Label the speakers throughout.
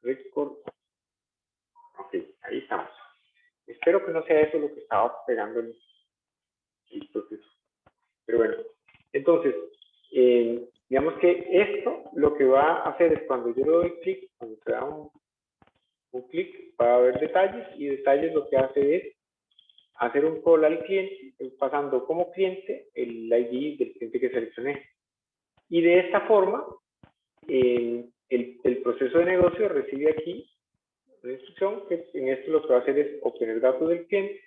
Speaker 1: record. Ok, ahí estamos. Espero que no sea eso lo que estaba pegando el proceso. Pero bueno, entonces, digamos que esto lo que va a hacer es cuando yo le doy clic, cuando se da un clic, va a haber detalles, y detalles lo que hace es hacer un call al cliente, pasando como cliente el ID del cliente que seleccioné. Y de esta forma, el proceso de negocio recibe aquí una instrucción que en esto lo que va a hacer es obtener datos del cliente,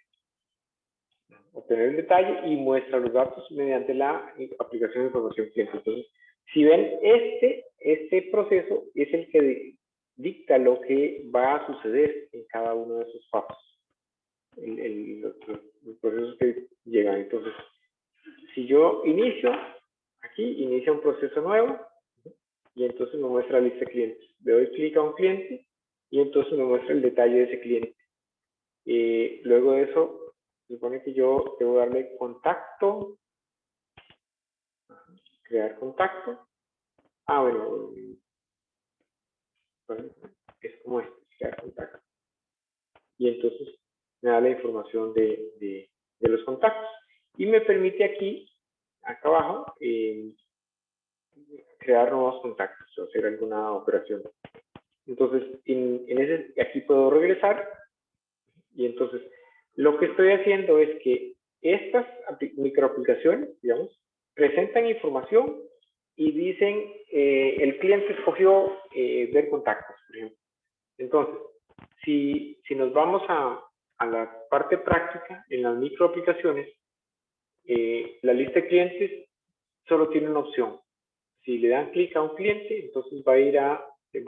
Speaker 1: obtener el detalle y muestra los datos mediante la aplicación de información cliente. Entonces, si ven, este proceso es el que dicta lo que va a suceder en cada uno de esos pasos. Los procesos que llegan. Entonces, si yo inicio, aquí inicia un proceso nuevo y entonces me muestra la lista de clientes. Le doy clic a un cliente y entonces me muestra el detalle de ese cliente. Luego de eso, se supone que yo debo darle contacto, crear contacto. Bueno, es como este, crear contacto. Y entonces me da la información de los contactos. Y me permite aquí, acá abajo, crear nuevos contactos o hacer alguna operación. Entonces, aquí puedo regresar y entonces lo que estoy haciendo es que estas microaplicaciones, digamos, presentan información y dicen el cliente escogió ver contactos, por ejemplo. Entonces, si nos vamos a la parte práctica, en las microaplicaciones, la lista de clientes solo tiene una opción. Si le dan clic a un cliente, entonces va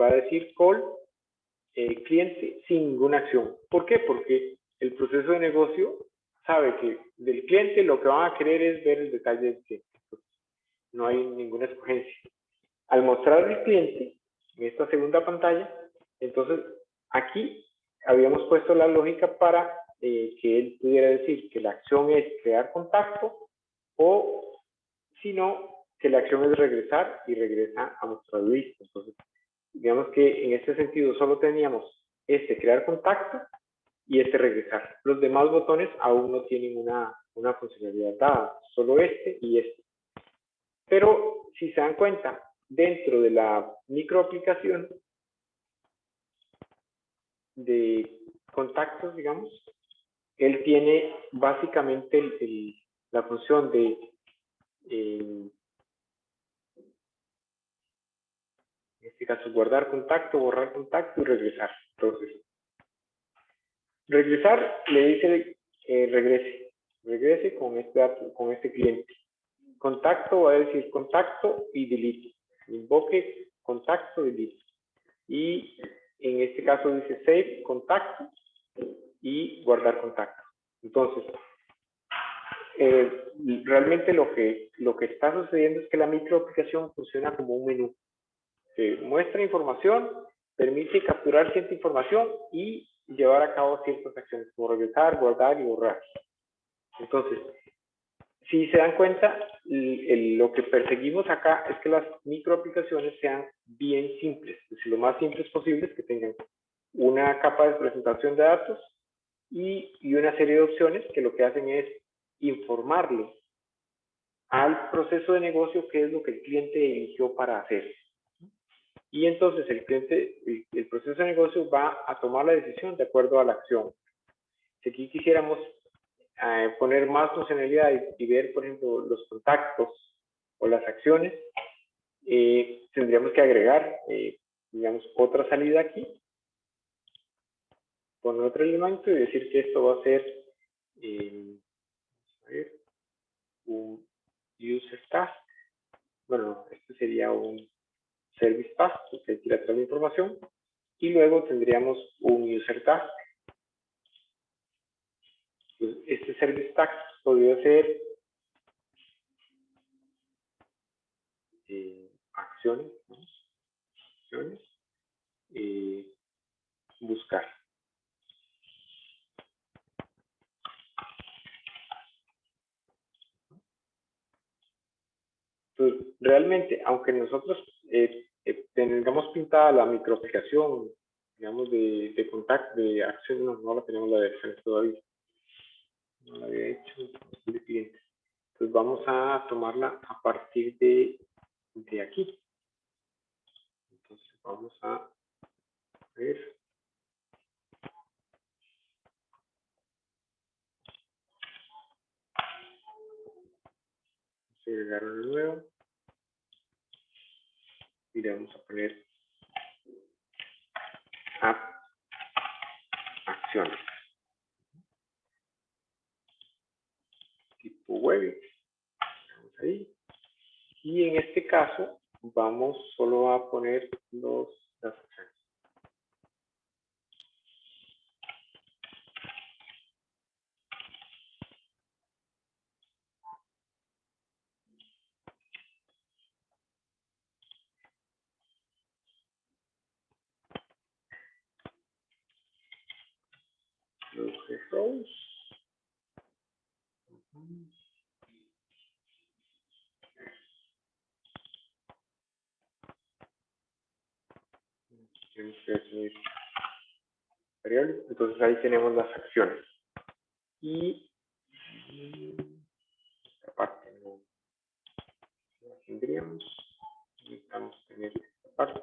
Speaker 1: a decir call cliente sin ninguna acción. ¿Por qué? Porque el proceso de negocio sabe que del cliente lo que van a querer es ver el detalle del cliente. No hay ninguna escogencia. Al mostrar el cliente en esta segunda pantalla, entonces aquí habíamos puesto la lógica para que él pudiera decir que la acción es crear contacto o si no, que la acción es regresar y regresa a nuestra lista. Entonces, digamos que en este sentido solo teníamos crear contacto y regresar. Los demás botones aún no tienen una funcionalidad dada, solo y este. Pero si se dan cuenta, dentro de la microaplicación de contactos, digamos, él tiene básicamente la función de en este caso guardar contacto, borrar contacto y regresar. Entonces, regresar le dice regrese con este cliente. Contacto va a decir contacto y delete. Invoque contacto, delete. Y en este caso dice save contacto y guardar contacto. Entonces, realmente lo que está sucediendo es que la microaplicación funciona como un menú. Muestra información, permite capturar cierta información y llevar a cabo ciertas acciones, como regresar, guardar y borrar. Entonces, si se dan cuenta, lo que perseguimos acá es que las microaplicaciones sean bien simples, es decir, lo más simples posibles, que tengan una capa de presentación de datos y una serie de opciones que lo que hacen es informarle al proceso de negocio qué es lo que el cliente eligió para hacer. Y entonces el proceso de negocio va a tomar la decisión de acuerdo a la acción. Si aquí quisiéramos poner más funcionalidad y ver, por ejemplo, los contactos o las acciones, tendríamos que agregar, digamos, otra salida aquí, poner otro elemento y decir que esto va a ser un user task. Bueno, este sería un service task, porque hay que ir a traer la información. Y luego tendríamos un user task. Pues este service task podría ser acciones, ¿no? Acciones, buscar. Entonces, realmente, aunque nosotros tengamos pintada la microaplicación digamos, de contacto, de acción, no la tenemos la de acciones todavía. No la había hecho, de clientes. Entonces vamos a tomarla a partir de aquí. Entonces vamos a ver. Vamos a agregar una nueva. Y le vamos a poner app acciones. Tipo web. Vamos ahí. Y en este caso vamos solo a poner las acciones. Los rows. Tenemos que definir variables. Entonces ahí tenemos las acciones. Y esta parte no la tendríamos. Necesitamos tener esta parte.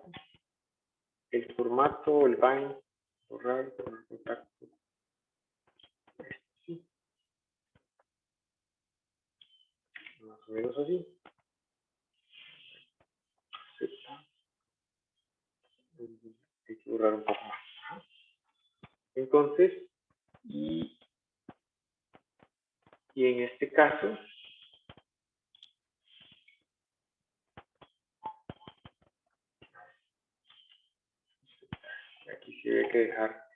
Speaker 1: El formato, el bind, borrar, poner contacto. Sí. Más o menos así. Hay que borrar un poco más. Entonces, y en este caso, aquí se debe que dejar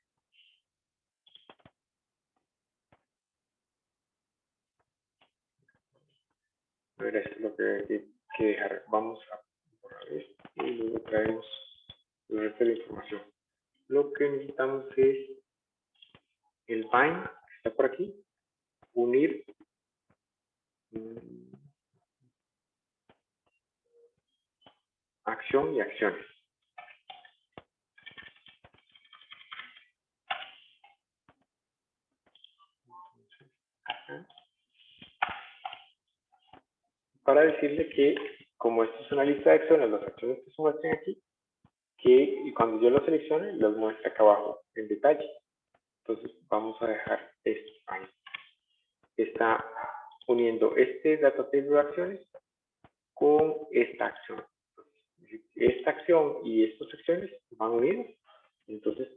Speaker 1: esto es lo que hay que dejar. Vamos a borrar esto y luego traemos el resto de la información. Lo que necesitamos es el bind, que está por aquí, unir acción y acciones. Para decirle que, como esto es una lista de acciones, las acciones que se muestran aquí, que cuando yo lo seleccione, las muestra acá abajo en detalle. Entonces, vamos a dejar esto ahí. Está uniendo este data table de acciones con esta acción. Esta acción y estas acciones van unidas. Entonces,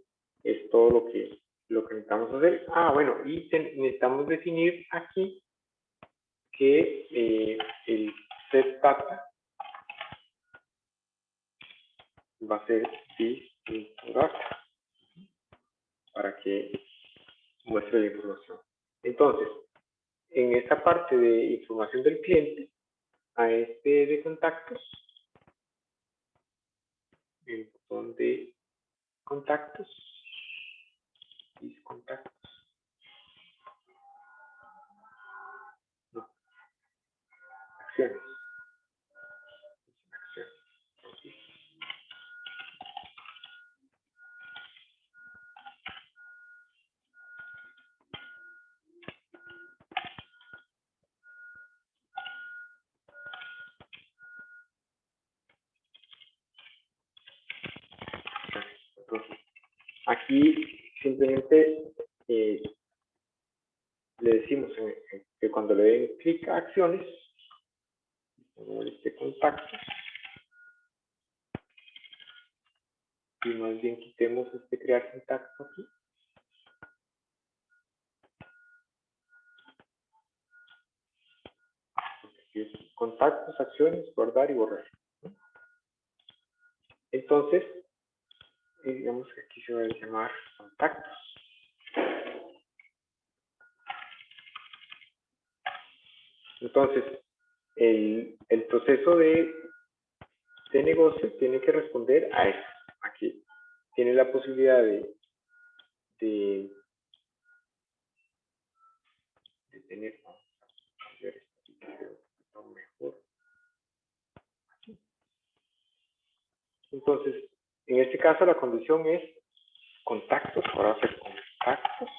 Speaker 1: es todo lo que necesitamos hacer. Bueno, y necesitamos definir aquí que el set data va a ser this.data para que muestre la información. Entonces, en esta parte de información del cliente, a este de contactos, el botón de contactos, y contactos, no, acciones, acciones. Entonces, aquí simplemente le decimos que cuando le den clic a acciones, como este contacto, y más bien quitemos este crear contacto aquí. Aquí es contactos, acciones, guardar y borrar. Entonces, digamos que aquí se va a llamar contactos. Entonces, el proceso de negocio tiene que responder a esto. Aquí tiene la posibilidad de tener, vamos a cambiar esto, creo que está mejor. Aquí. Entonces, en este caso la condición es contactos, ahora va a ser contactos,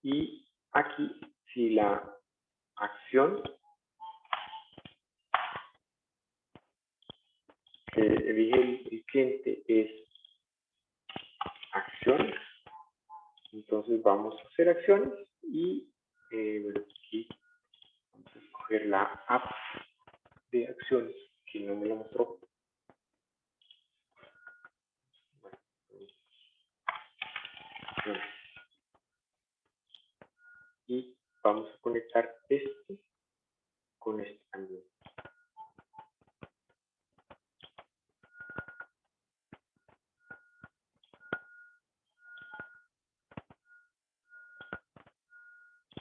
Speaker 1: y aquí si la acción que elige el cliente es acciones, entonces vamos a hacer acciones y bueno, aquí vamos a escoger la app de acciones que no me lo mostró. Bueno, y vamos a conectar este con este también.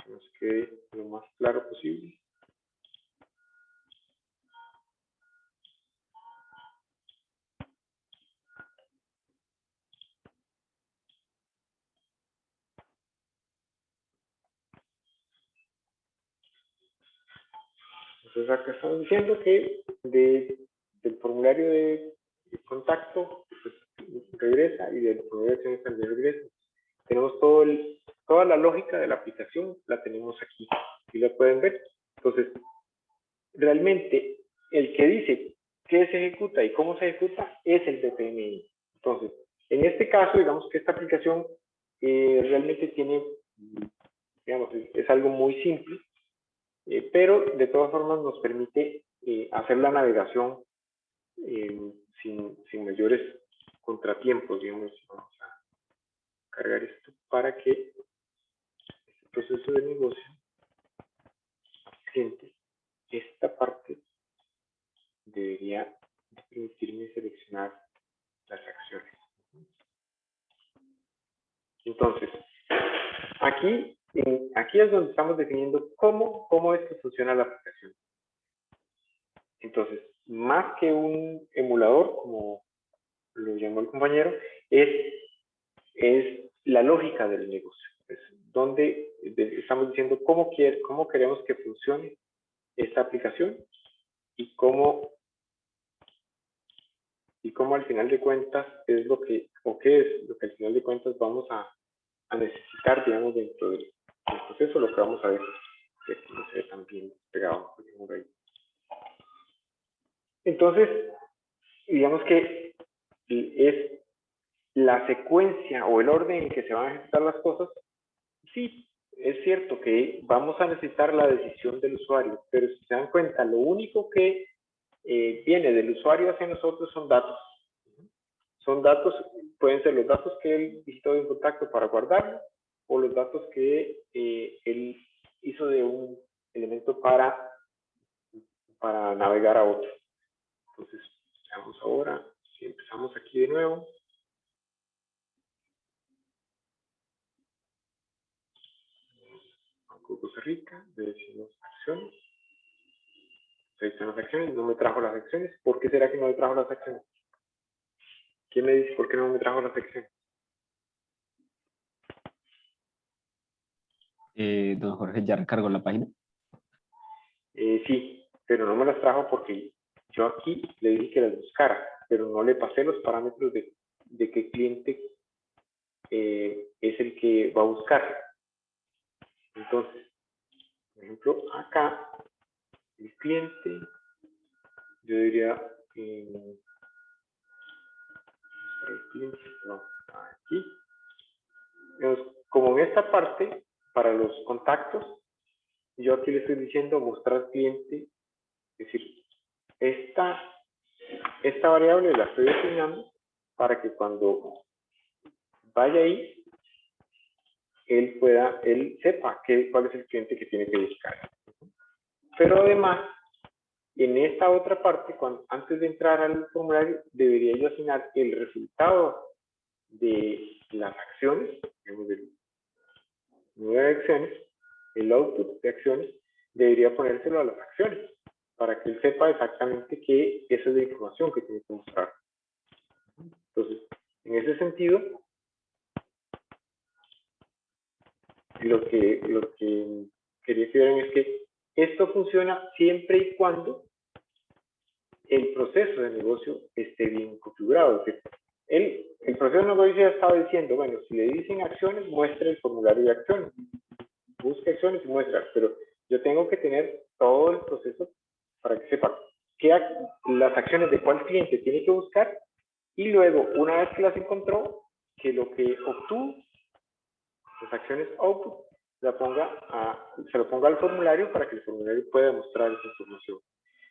Speaker 1: Que nos quede lo más claro posible. Entonces acá estamos diciendo que del formulario de contacto pues, regresa y del formulario de acciones también regresa. Tenemos toda la lógica de la aplicación, la tenemos aquí y la pueden ver. Entonces, realmente el que dice qué se ejecuta y cómo se ejecuta es el BPMN. Entonces, en este caso, digamos que esta aplicación realmente tiene, digamos, es algo muy simple, pero de todas formas nos permite hacer la navegación sin mayores contratiempos, digamos. Vamos a cargar esto para que este proceso de negocio cliente, esta parte debería permitirme seleccionar las acciones. Entonces, aquí es donde estamos definiendo cómo es que funciona la aplicación. Entonces, más que un emulador, como lo llamó el compañero, es la lógica del negocio. Es donde estamos diciendo cómo queremos que funcione esta aplicación y cómo al final de cuentas es lo que, o qué es lo que al final de cuentas vamos a necesitar, digamos, dentro del proceso, lo que vamos a ver, que aquí no se ve tan bien pegado, por ahí. Entonces, digamos que es la secuencia o el orden en que se van a ejecutar las cosas. Sí, es cierto que vamos a necesitar la decisión del usuario, pero si se dan cuenta, lo único que viene del usuario hacia nosotros son datos. Son datos, pueden ser los datos que él visitó en contacto para guardarlo, o los datos que él hizo de un elemento para navegar a otro. Entonces, veamos ahora, si empezamos aquí de nuevo. Banco Costa Rica, decimos acciones. Selecciono las acciones, no me trajo las acciones. ¿Por qué será que no me trajo las acciones? ¿Quién me dice por qué no me trajo las acciones?
Speaker 2: Don Jorge, ¿ya recargó la página?
Speaker 1: Sí, pero no me las trajo porque yo aquí le dije que las buscara, pero no le pasé los parámetros de qué cliente es el que va a buscar. Entonces, por ejemplo, acá, el cliente, yo diría, el cliente, no, aquí. Como en esta parte, para los contactos, yo aquí le estoy diciendo mostrar cliente, es decir, esta variable la estoy asignando para que cuando vaya ahí, él sepa cuál es el cliente que tiene que buscar. Pero además, en esta otra parte, antes de entrar al formulario, debería yo asignar el resultado de las acciones, digamos, del número de acciones, el output de acciones, debería ponérselo a las acciones, para que él sepa exactamente que esa es la información que tiene que mostrar. Entonces, en ese sentido, lo que quería que vieran es que esto funciona siempre y cuando el proceso de negocio esté bien configurado. Es decir, el proceso de negocio estaba diciendo, bueno, si le dicen acciones, muestre el formulario de acciones. Busca acciones y muestra, pero yo tengo que tener todo el proceso para que sepa las acciones de cuál cliente tiene que buscar y luego, una vez que las encontró, que lo que obtuvo, las acciones output, se lo ponga al formulario para que el formulario pueda mostrar esa información.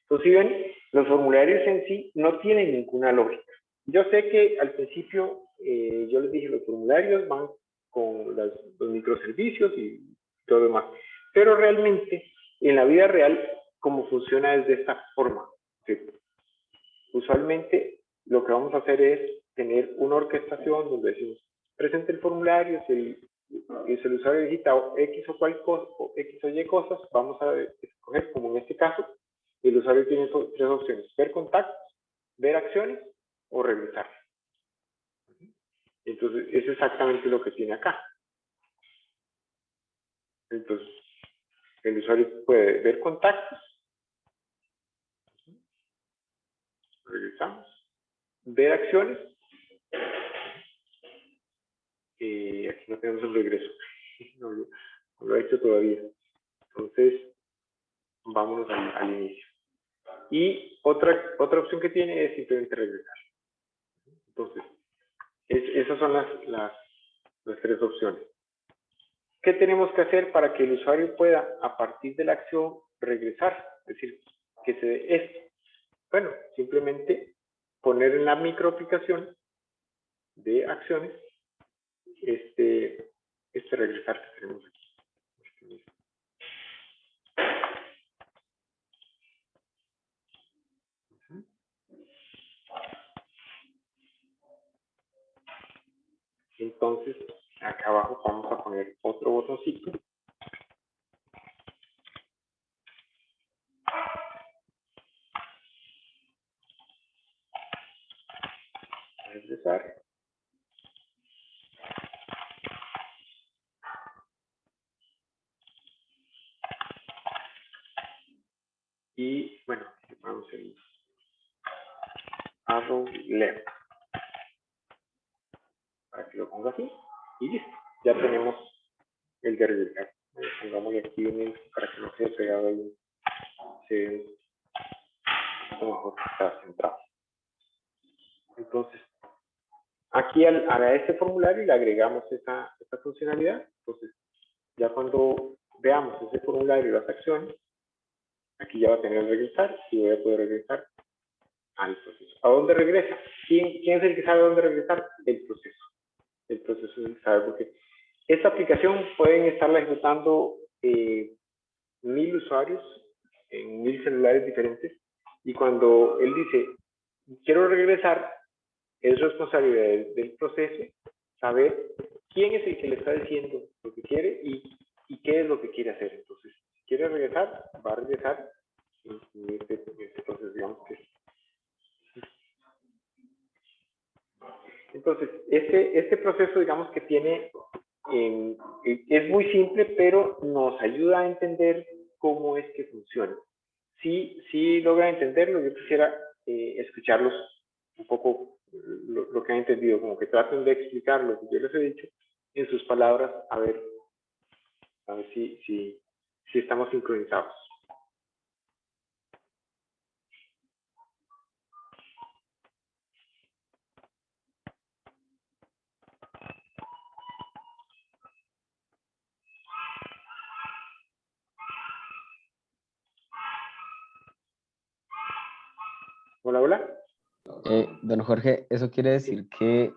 Speaker 1: Entonces, si ven, los formularios en sí no tienen ninguna lógica. Yo sé que al principio yo les dije los formularios van con los microservicios y todo lo demás, pero realmente en la vida real, como funciona es de esta forma. ¿Sí? Usualmente lo que vamos a hacer es tener una orquestación donde decimos, presente el formulario, si el usuario digita X o cual cosa, o X o Y cosas, vamos a escoger, como en este caso, el usuario tiene tres opciones: ver contactos, ver acciones o regresar. Entonces, es exactamente lo que tiene acá. Entonces, el usuario puede ver contactos, regresamos, ver acciones, aquí no tenemos el regreso, no lo he hecho todavía. Entonces, vámonos al inicio. Y otra opción que tiene es simplemente regresar. Entonces, esas son las tres opciones. ¿Qué tenemos que hacer para que el usuario pueda, a partir de la acción, regresar? Es decir, que se dé esto. Bueno, simplemente poner en la microaplicación de acciones este regresar que tenemos aquí. Entonces, acá abajo vamos a poner otro botoncito. Regresar. Y bueno, vamos el arrow left para que lo ponga así y listo, ya tenemos el de regresar. Pongámosle aquí un para que no quede pegado ahí, se ve mejor, está centrado. Entonces, aquí a este formulario le agregamos esta funcionalidad. Entonces, ya cuando veamos ese formulario y las acciones, aquí ya va a tener el regresar y voy a poder regresar al proceso. ¿A dónde regresa? ¿Quién es el que sabe a dónde regresar? El proceso. El proceso es el que sabe, porque esta aplicación pueden estarla ejecutando 1000 usuarios en 1000 celulares diferentes, y cuando él dice quiero regresar, es responsabilidad del proceso saber quién es el que le está diciendo lo que quiere y qué es lo que quiere hacer. Entonces, si quiere regresar, va a regresar en este proceso, digamos que. Entonces, este proceso, digamos que tiene, es muy simple, pero nos ayuda a entender cómo es que funciona. Si logran entenderlo, yo quisiera escucharlos un poco lo que han entendido, como que traten de explicar lo que yo les he dicho en sus palabras, a ver si estamos sincronizados. Hola, hola.
Speaker 2: Don Jorge, eso quiere decir que,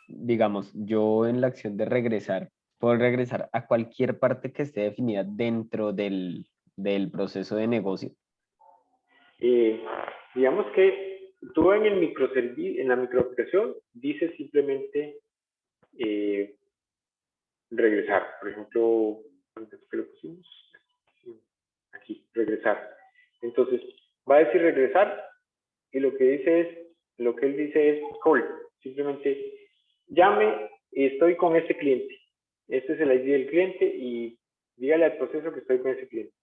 Speaker 2: digamos, yo en la acción de regresar, puedo regresar a cualquier parte que esté definida dentro del proceso de negocio.
Speaker 1: Digamos que tú en la microaplicación dices simplemente regresar. Por ejemplo, ¿antes que lo pusimos? Aquí, regresar. Entonces, va a decir regresar y lo que él dice es call. Simplemente llame, estoy con este cliente. Este es el ID del cliente y dígale al proceso que estoy con ese cliente.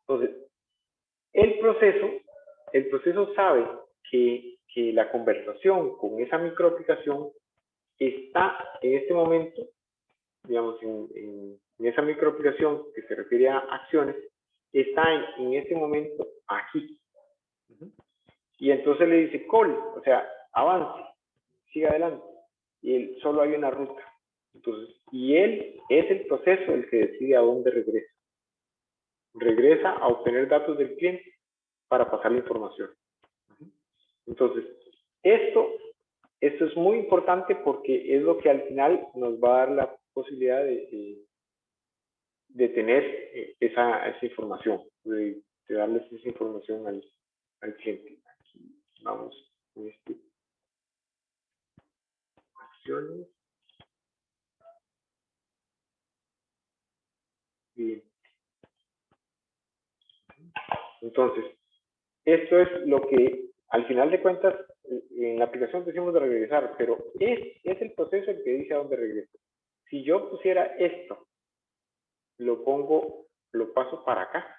Speaker 1: Entonces, el proceso sabe que que la conversación con esa microaplicación está en este momento, digamos, en esa microaplicación que se refiere a acciones, está en este momento aquí. Y entonces le dice call, o sea, avance, siga adelante. Y él, solo hay una ruta. Entonces, y él es el proceso el que decide a dónde regresa. Regresa a obtener datos del cliente para pasar la información. Entonces, esto es muy importante porque es lo que al final nos va a dar la posibilidad de tener esa información, de darles esa información al cliente. Aquí vamos con este. Acciones. Bien. Entonces, esto es lo que al final de cuentas en la aplicación decimos de regresar, pero es el proceso el que dice a dónde regreso. Si yo pusiera esto, lo paso para acá.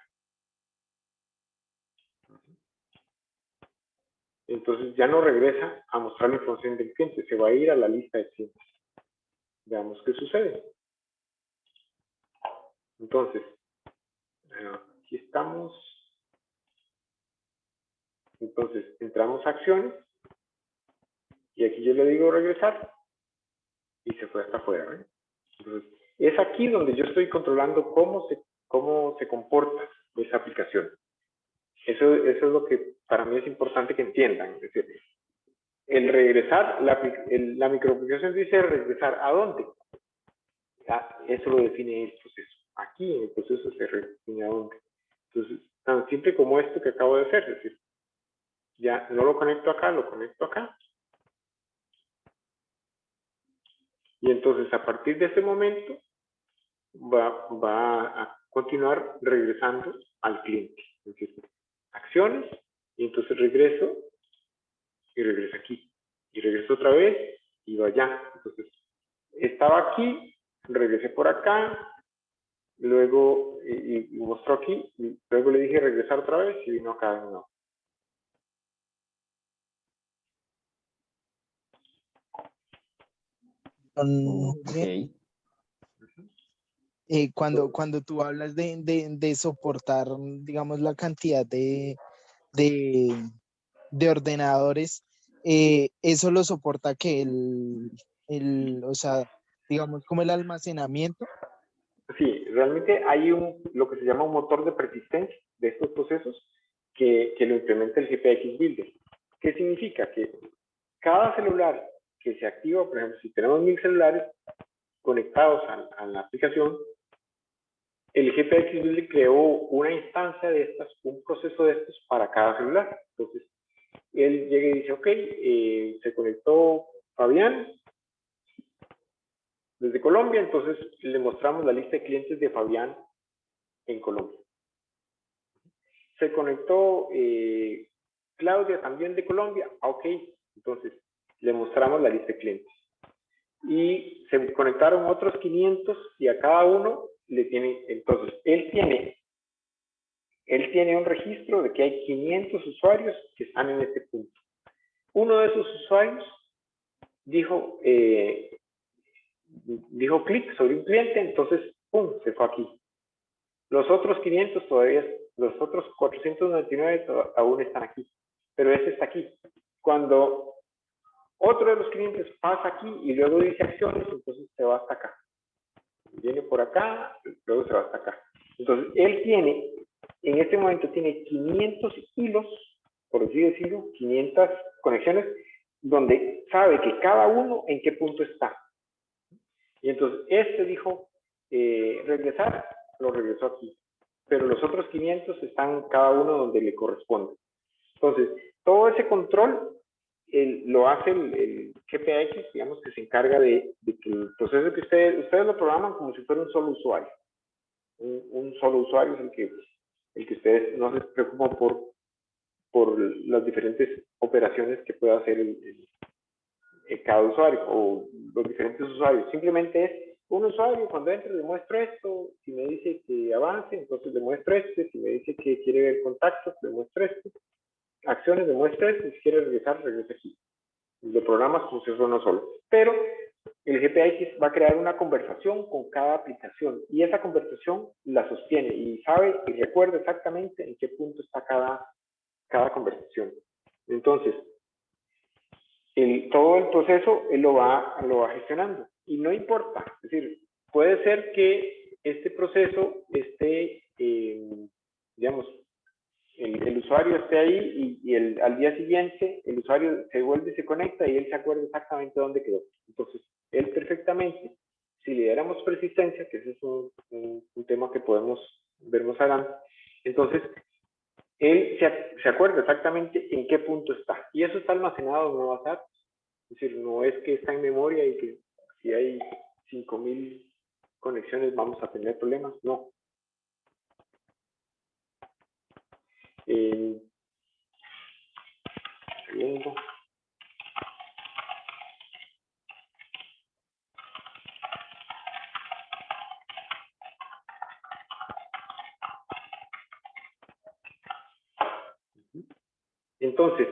Speaker 1: Entonces ya no regresa a mostrar la información del cliente, se va a ir a la lista de clientes. Veamos qué sucede. Entonces, aquí estamos. Entonces, entramos a acciones y aquí yo le digo regresar y se fue hasta afuera. ¿eh? Entonces, es aquí donde yo estoy controlando cómo se comporta esa aplicación. Eso es lo que para mí es importante que entiendan. Es decir, el regresar, la microaplicación dice regresar. ¿A dónde? Eso lo define el proceso. Aquí en el proceso se define a dónde. Entonces, tan simple como esto que acabo de hacer. Es decir, ya no lo conecto acá, lo conecto acá. Y entonces, a partir de ese momento, va a continuar regresando al cliente. Es decir, acciones, y entonces regreso, y regreso aquí. Y regreso otra vez, y va allá. Entonces, estaba aquí, regresé por acá, luego, y mostró aquí, y luego le dije regresar otra vez, y vino acá de nuevo.
Speaker 2: Ok.
Speaker 3: Cuando tú hablas de soportar, digamos, la cantidad de ordenadores, eso lo soporta que o sea, digamos, como el almacenamiento.
Speaker 1: Sí, realmente hay lo que se llama un motor de persistencia de estos procesos que lo implementa el GPX Builder. ¿Qué significa? Que cada celular que se activa, por ejemplo, si tenemos 1000 celulares conectados a la aplicación, el GPX Builder creó una instancia de estas, un proceso de estos para cada celular. Entonces, él llega y dice, ok, se conectó Fabián desde Colombia, entonces le mostramos la lista de clientes de Fabián en Colombia. Se conectó Claudia también de Colombia, ok, entonces le mostramos la lista de clientes. Y se conectaron otros 500 y a cada uno le tiene, entonces él tiene un registro de que hay 500 usuarios que están en este punto. Uno de esos usuarios dijo clic sobre un cliente, entonces, ¡pum!, se fue aquí. Los otros 500 todavía, los otros 499 aún están aquí, pero ese está aquí. Cuando otro de los clientes pasa aquí y luego dice acciones, entonces se va hasta acá. Viene por acá, luego se va hasta acá. Entonces, él tiene, en este momento tiene 500 hilos, por así decirlo, 500 conexiones, donde sabe que cada uno en qué punto está. Y entonces, este dijo regresar, lo regresó aquí. Pero los otros 500 están cada uno donde le corresponde. Entonces, todo ese control lo hace el GPX, digamos, que se encarga de que el proceso que ustedes lo programan como si fuera un solo usuario. Un solo usuario es el que ustedes no se preocupan por las diferentes operaciones que pueda hacer cada usuario o los diferentes usuarios. Simplemente es un usuario, cuando entro le muestro esto, si me dice que avance, entonces le muestro este, si me dice que quiere ver contactos, le muestro este. acciones, demuestra esto, si quiere regresar, regresa aquí. De programas como si fuera uno solo. Pero el GPX va a crear una conversación con cada aplicación y esa conversación la sostiene y sabe y recuerda exactamente en qué punto está cada conversación. Entonces, todo el proceso él lo va gestionando y no importa, es decir, puede ser que este proceso esté, digamos, el usuario esté ahí y al día siguiente el usuario se vuelve y se conecta y él se acuerda exactamente dónde quedó. Entonces, él perfectamente, si le diéramos persistencia, que ese es un tema que podemos ver más adelante, entonces él se acuerda exactamente en qué punto está. Y eso está almacenado en una base de datos. Es decir, no es que está en memoria y que si hay 5000 conexiones vamos a tener problemas, no. Segundo. Entonces,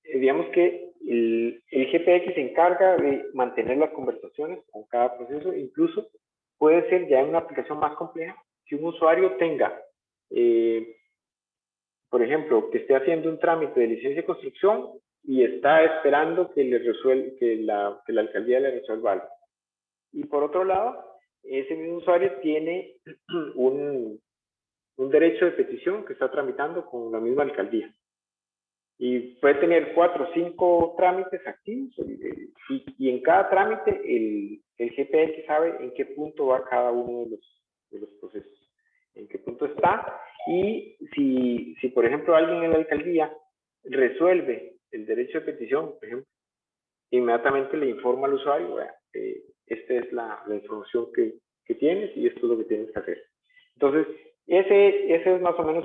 Speaker 1: digamos que el GPX se encarga de mantener las conversaciones con cada proceso, incluso puede ser ya en una aplicación más compleja que un usuario tenga, por ejemplo, que esté haciendo un trámite de licencia de construcción y está esperando que la alcaldía le resuelva algo. Y por otro lado, ese mismo usuario tiene un derecho de petición que está tramitando con la misma alcaldía. Y puede tener 4 o 5 trámites activos y en cada trámite el GPX sabe en qué punto va cada uno de los procesos, en qué punto está. Y si por ejemplo alguien en la alcaldía resuelve el derecho de petición, por ejemplo, inmediatamente le informa al usuario, esta es la información que tienes y esto es lo que tienes que hacer. Entonces, ese es más o menos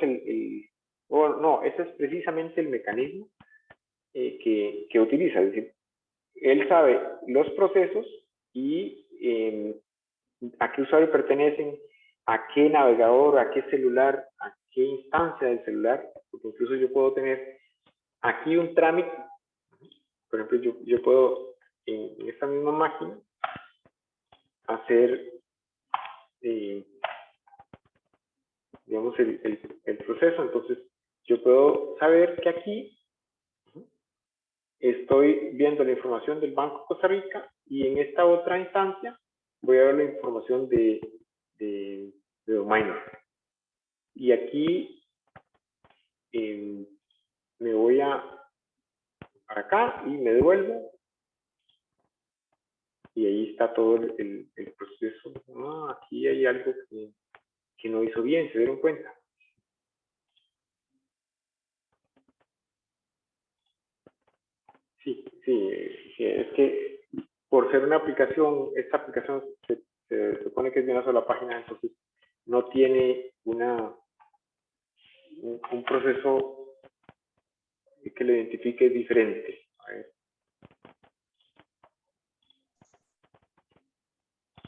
Speaker 1: ese es precisamente el mecanismo que utiliza. Es decir, él sabe los procesos y a qué usuario pertenecen, a qué navegador, a qué celular, a qué instancia del celular, porque incluso yo puedo tener aquí un trámite. Por ejemplo, yo puedo en esta misma máquina hacer, digamos, el proceso. Entonces, yo puedo saber que aquí estoy viendo la información del Banco de Costa Rica y en esta otra instancia voy a ver la información de Domainer. Y aquí me voy para acá y me devuelvo. Y ahí está todo el proceso. Aquí hay algo que no hizo bien, ¿se dieron cuenta? Sí, es que por ser una aplicación, esta aplicación se supone que es de una sola página, entonces no tiene un proceso que lo identifique diferente. A ver.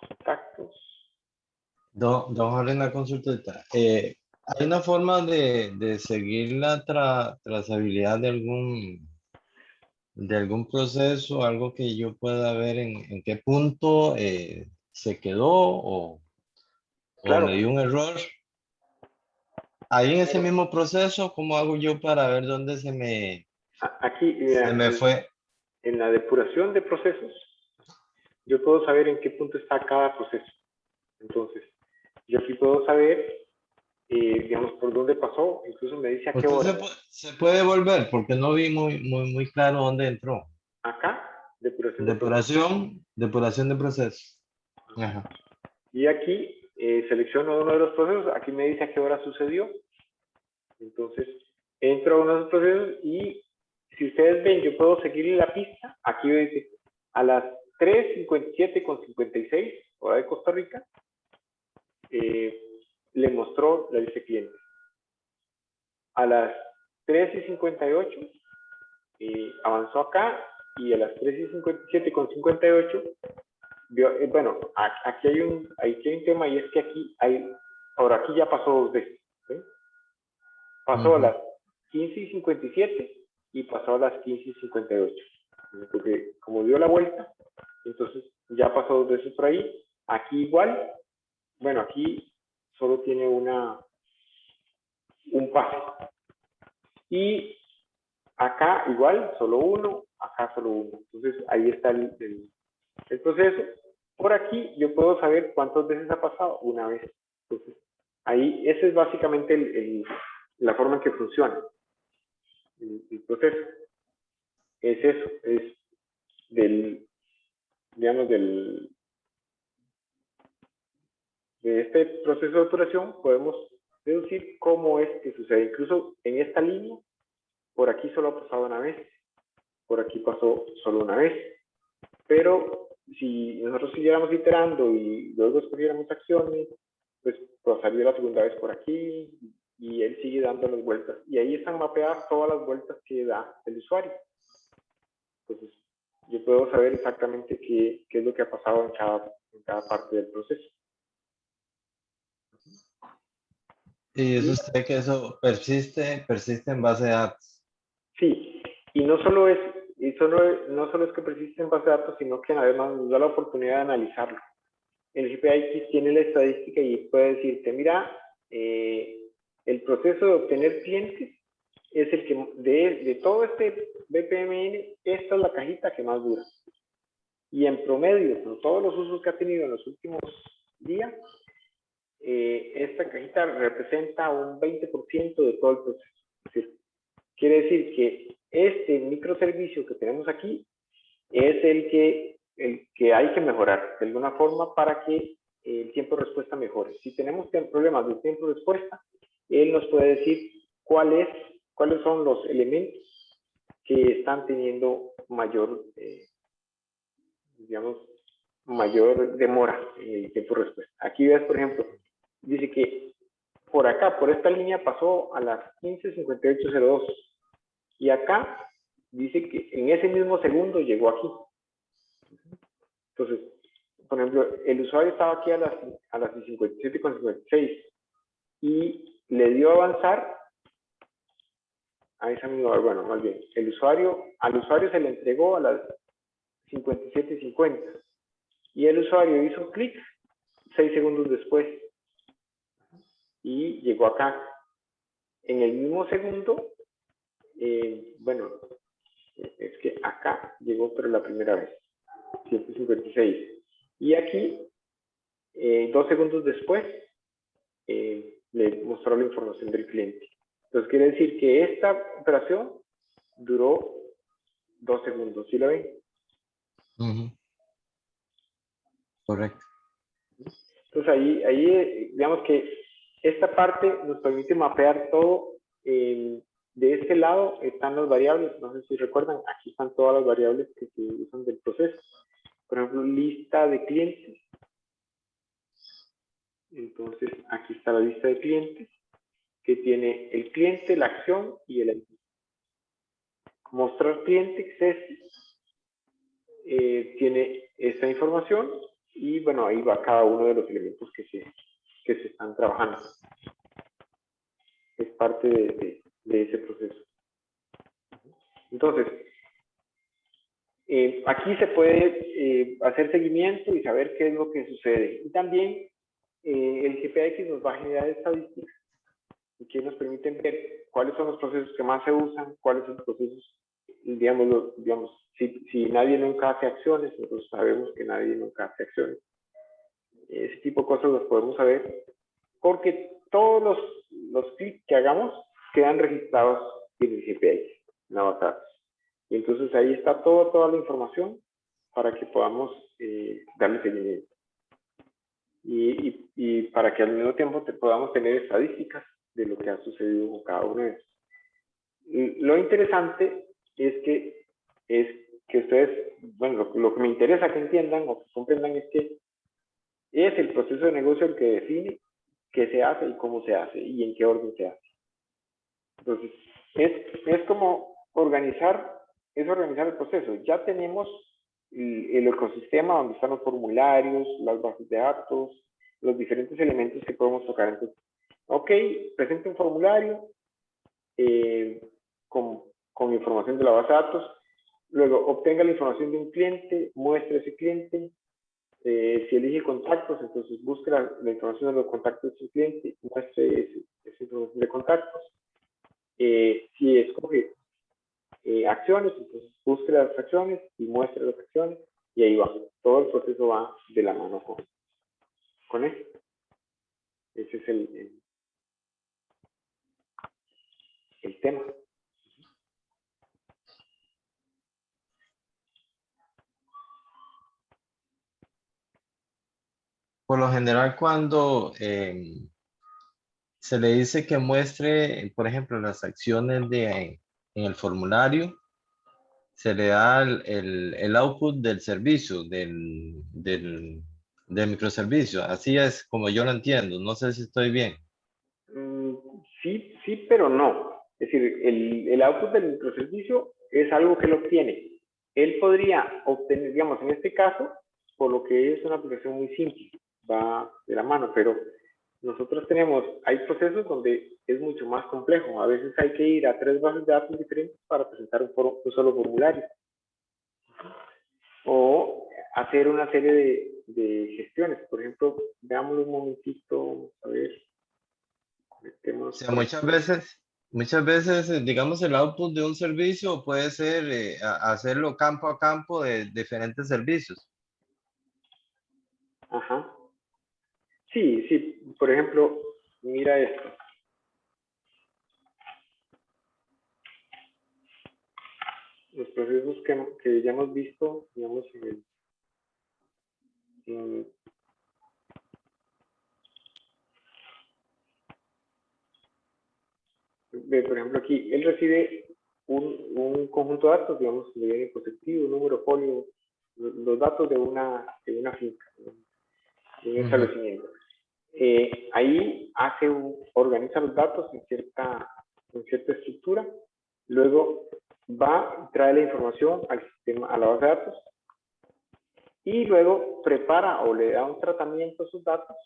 Speaker 1: Contactos.
Speaker 4: Don Jorge, una consulta. ¿Hay una forma de seguir la trazabilidad de algún proceso, algo que yo pueda ver en qué punto se quedó o
Speaker 1: Claro.
Speaker 4: me dio un error? Ahí en ese mismo proceso, ¿cómo hago yo para ver dónde
Speaker 1: Aquí, mira,
Speaker 4: se me fue?
Speaker 1: En la depuración de procesos, yo puedo saber en qué punto está cada proceso. Entonces, yo aquí puedo saber, digamos, por dónde pasó, incluso me dice a qué hora.
Speaker 4: Se puede volver porque no vi muy claro dónde entró.
Speaker 1: Acá, depuración de procesos.
Speaker 4: Depuración de procesos. Ajá.
Speaker 1: Y aquí selecciono uno de los procesos, aquí me dice a qué hora sucedió. Entonces, entro a uno de los procesos y si ustedes ven, yo puedo seguirle la pista. Aquí dice a las 3:57:56, hora de Costa Rica, le mostró la lista de clientes. A las 3:58 avanzó acá y a las 3:57:58 bueno, aquí hay un tema y es que aquí ya pasó 2 veces. ¿sí? Pasó a las 15:57 y pasó a las 15:58. Porque como dio la vuelta, entonces ya pasó 2 veces por ahí. Aquí igual, bueno, aquí solo tiene un pase. Y acá igual, solo uno, acá solo uno. Entonces ahí está el proceso. Por aquí yo puedo saber cuántas veces ha pasado, una vez. Entonces ahí, esa es básicamente la forma en que funciona el proceso. Es eso, es digamos, de este proceso de operación podemos deducir cómo es que sucede. Incluso en esta línea, por aquí solo ha pasado una vez, por aquí pasó solo una vez, pero si nosotros siguiéramos iterando y luego escogiéramos acciones, pues pasaría la segunda vez por aquí y él sigue dando las vueltas. Y ahí están mapeadas todas las vueltas que da el usuario. Entonces, yo puedo saber exactamente qué es lo que ha pasado en cada parte del proceso.
Speaker 4: Y eso usted que eso persiste en base de datos.
Speaker 1: Sí, y no solo es que persiste en base de datos, sino que además nos da la oportunidad de analizarlo. El GPX tiene la estadística y puede decirte, mira, el proceso de obtener clientes es el que, de todo este BPMN, esta es la cajita que más dura. Y en promedio, con todos los usos que ha tenido en los últimos días, esta cajita representa un 20% de todo el proceso. Es decir, quiere decir que este microservicio que tenemos aquí es el que hay que mejorar de alguna forma para que el tiempo de respuesta mejore. Si tenemos problemas de tiempo de respuesta, él nos puede decir cuáles son los elementos que están teniendo mayor demora en el tiempo de respuesta. Aquí ves, por ejemplo, dice que por acá, por esta línea pasó a las 15:58:02 y acá dice que en ese mismo segundo llegó aquí. Entonces, por ejemplo, el usuario estaba aquí a las 57:56 y le dio a avanzar a esa misma hora. Bueno, más bien, al usuario se le entregó a las 57:50 y el usuario hizo clic 6 segundos después y llegó acá. En el mismo segundo, bueno, es que acá llegó, pero la primera vez, 156. Y aquí, 2 segundos después, le mostró la información del cliente. Entonces quiere decir que esta operación duró 2 segundos. ¿Sí lo ven?
Speaker 4: Correcto.
Speaker 1: Entonces ahí digamos que esta parte nos permite mapear todo. De este lado están las variables, no sé si recuerdan, aquí están todas las variables que se usan del proceso. Por ejemplo, lista de clientes. Entonces aquí está la lista de clientes que tiene el cliente, la acción y el ID. Mostrar cliente access tiene esta información y bueno, ahí va cada uno de los elementos que se están trabajando. Es parte de ese proceso. Entonces, aquí se puede hacer seguimiento y saber qué es lo que sucede. Y también el GPX nos va a generar estadísticas que nos permiten ver cuáles son los procesos que más se usan, cuáles son los procesos, digamos si nadie nunca hace acciones, nosotros sabemos que nadie nunca hace acciones. Ese tipo de cosas las podemos saber porque todos los clics que hagamos quedan registrados en el GPX, en la base de datos. Y entonces ahí está toda la información para que podamos darle seguimiento. Y para que al mismo tiempo podamos tener estadísticas de lo que ha sucedido con cada uno de ellos. Y lo interesante es que ustedes, bueno, lo que me interesa que entiendan o que comprendan es que es el proceso de negocio el que define qué se hace y cómo se hace y en qué orden se hace. Entonces, es como organizar el proceso. Ya tenemos el ecosistema donde están los formularios, las bases de datos, los diferentes elementos que podemos tocar. Entonces, ok, presente un formulario, con, con información de la base de datos. Luego, obtenga la información de un cliente, muestre ese cliente. Si elige contactos, entonces busque la información de los contactos de su cliente, muestre esa información de contactos. Si escoge acciones, entonces busque las acciones y muestre las acciones, y ahí va. Todo el proceso va de la mano con esto. Ese es el tema.
Speaker 4: Por lo general, cuando se le dice que muestre, por ejemplo, las acciones en el formulario, se le da el output del servicio, del microservicio. Así es como yo lo entiendo. No sé si estoy bien.
Speaker 1: Sí, sí, pero no. Es decir, el output del microservicio es algo que él obtiene. Él podría obtener, digamos, en este caso, por lo que es una aplicación muy simple, va de la mano, pero nosotros hay procesos donde es mucho más complejo. A veces hay que ir a 3 bases de datos diferentes para presentar un solo formulario. O hacer una serie de gestiones. Por ejemplo, veámoslo un momentito, a ver.
Speaker 4: O sea, muchas veces, digamos, el output de un servicio puede ser hacerlo campo a campo de diferentes servicios.
Speaker 1: Ajá. Sí, sí. Por ejemplo, mira esto. Los procesos que ya hemos visto, digamos, por ejemplo, aquí él recibe un conjunto de datos, digamos, le viene positivo, número, folio, los datos de una finca, de un establecimiento. Ahí organiza los datos en cierta estructura, luego va y trae la información al sistema, a la base de datos, y luego prepara o le da un tratamiento a sus datos,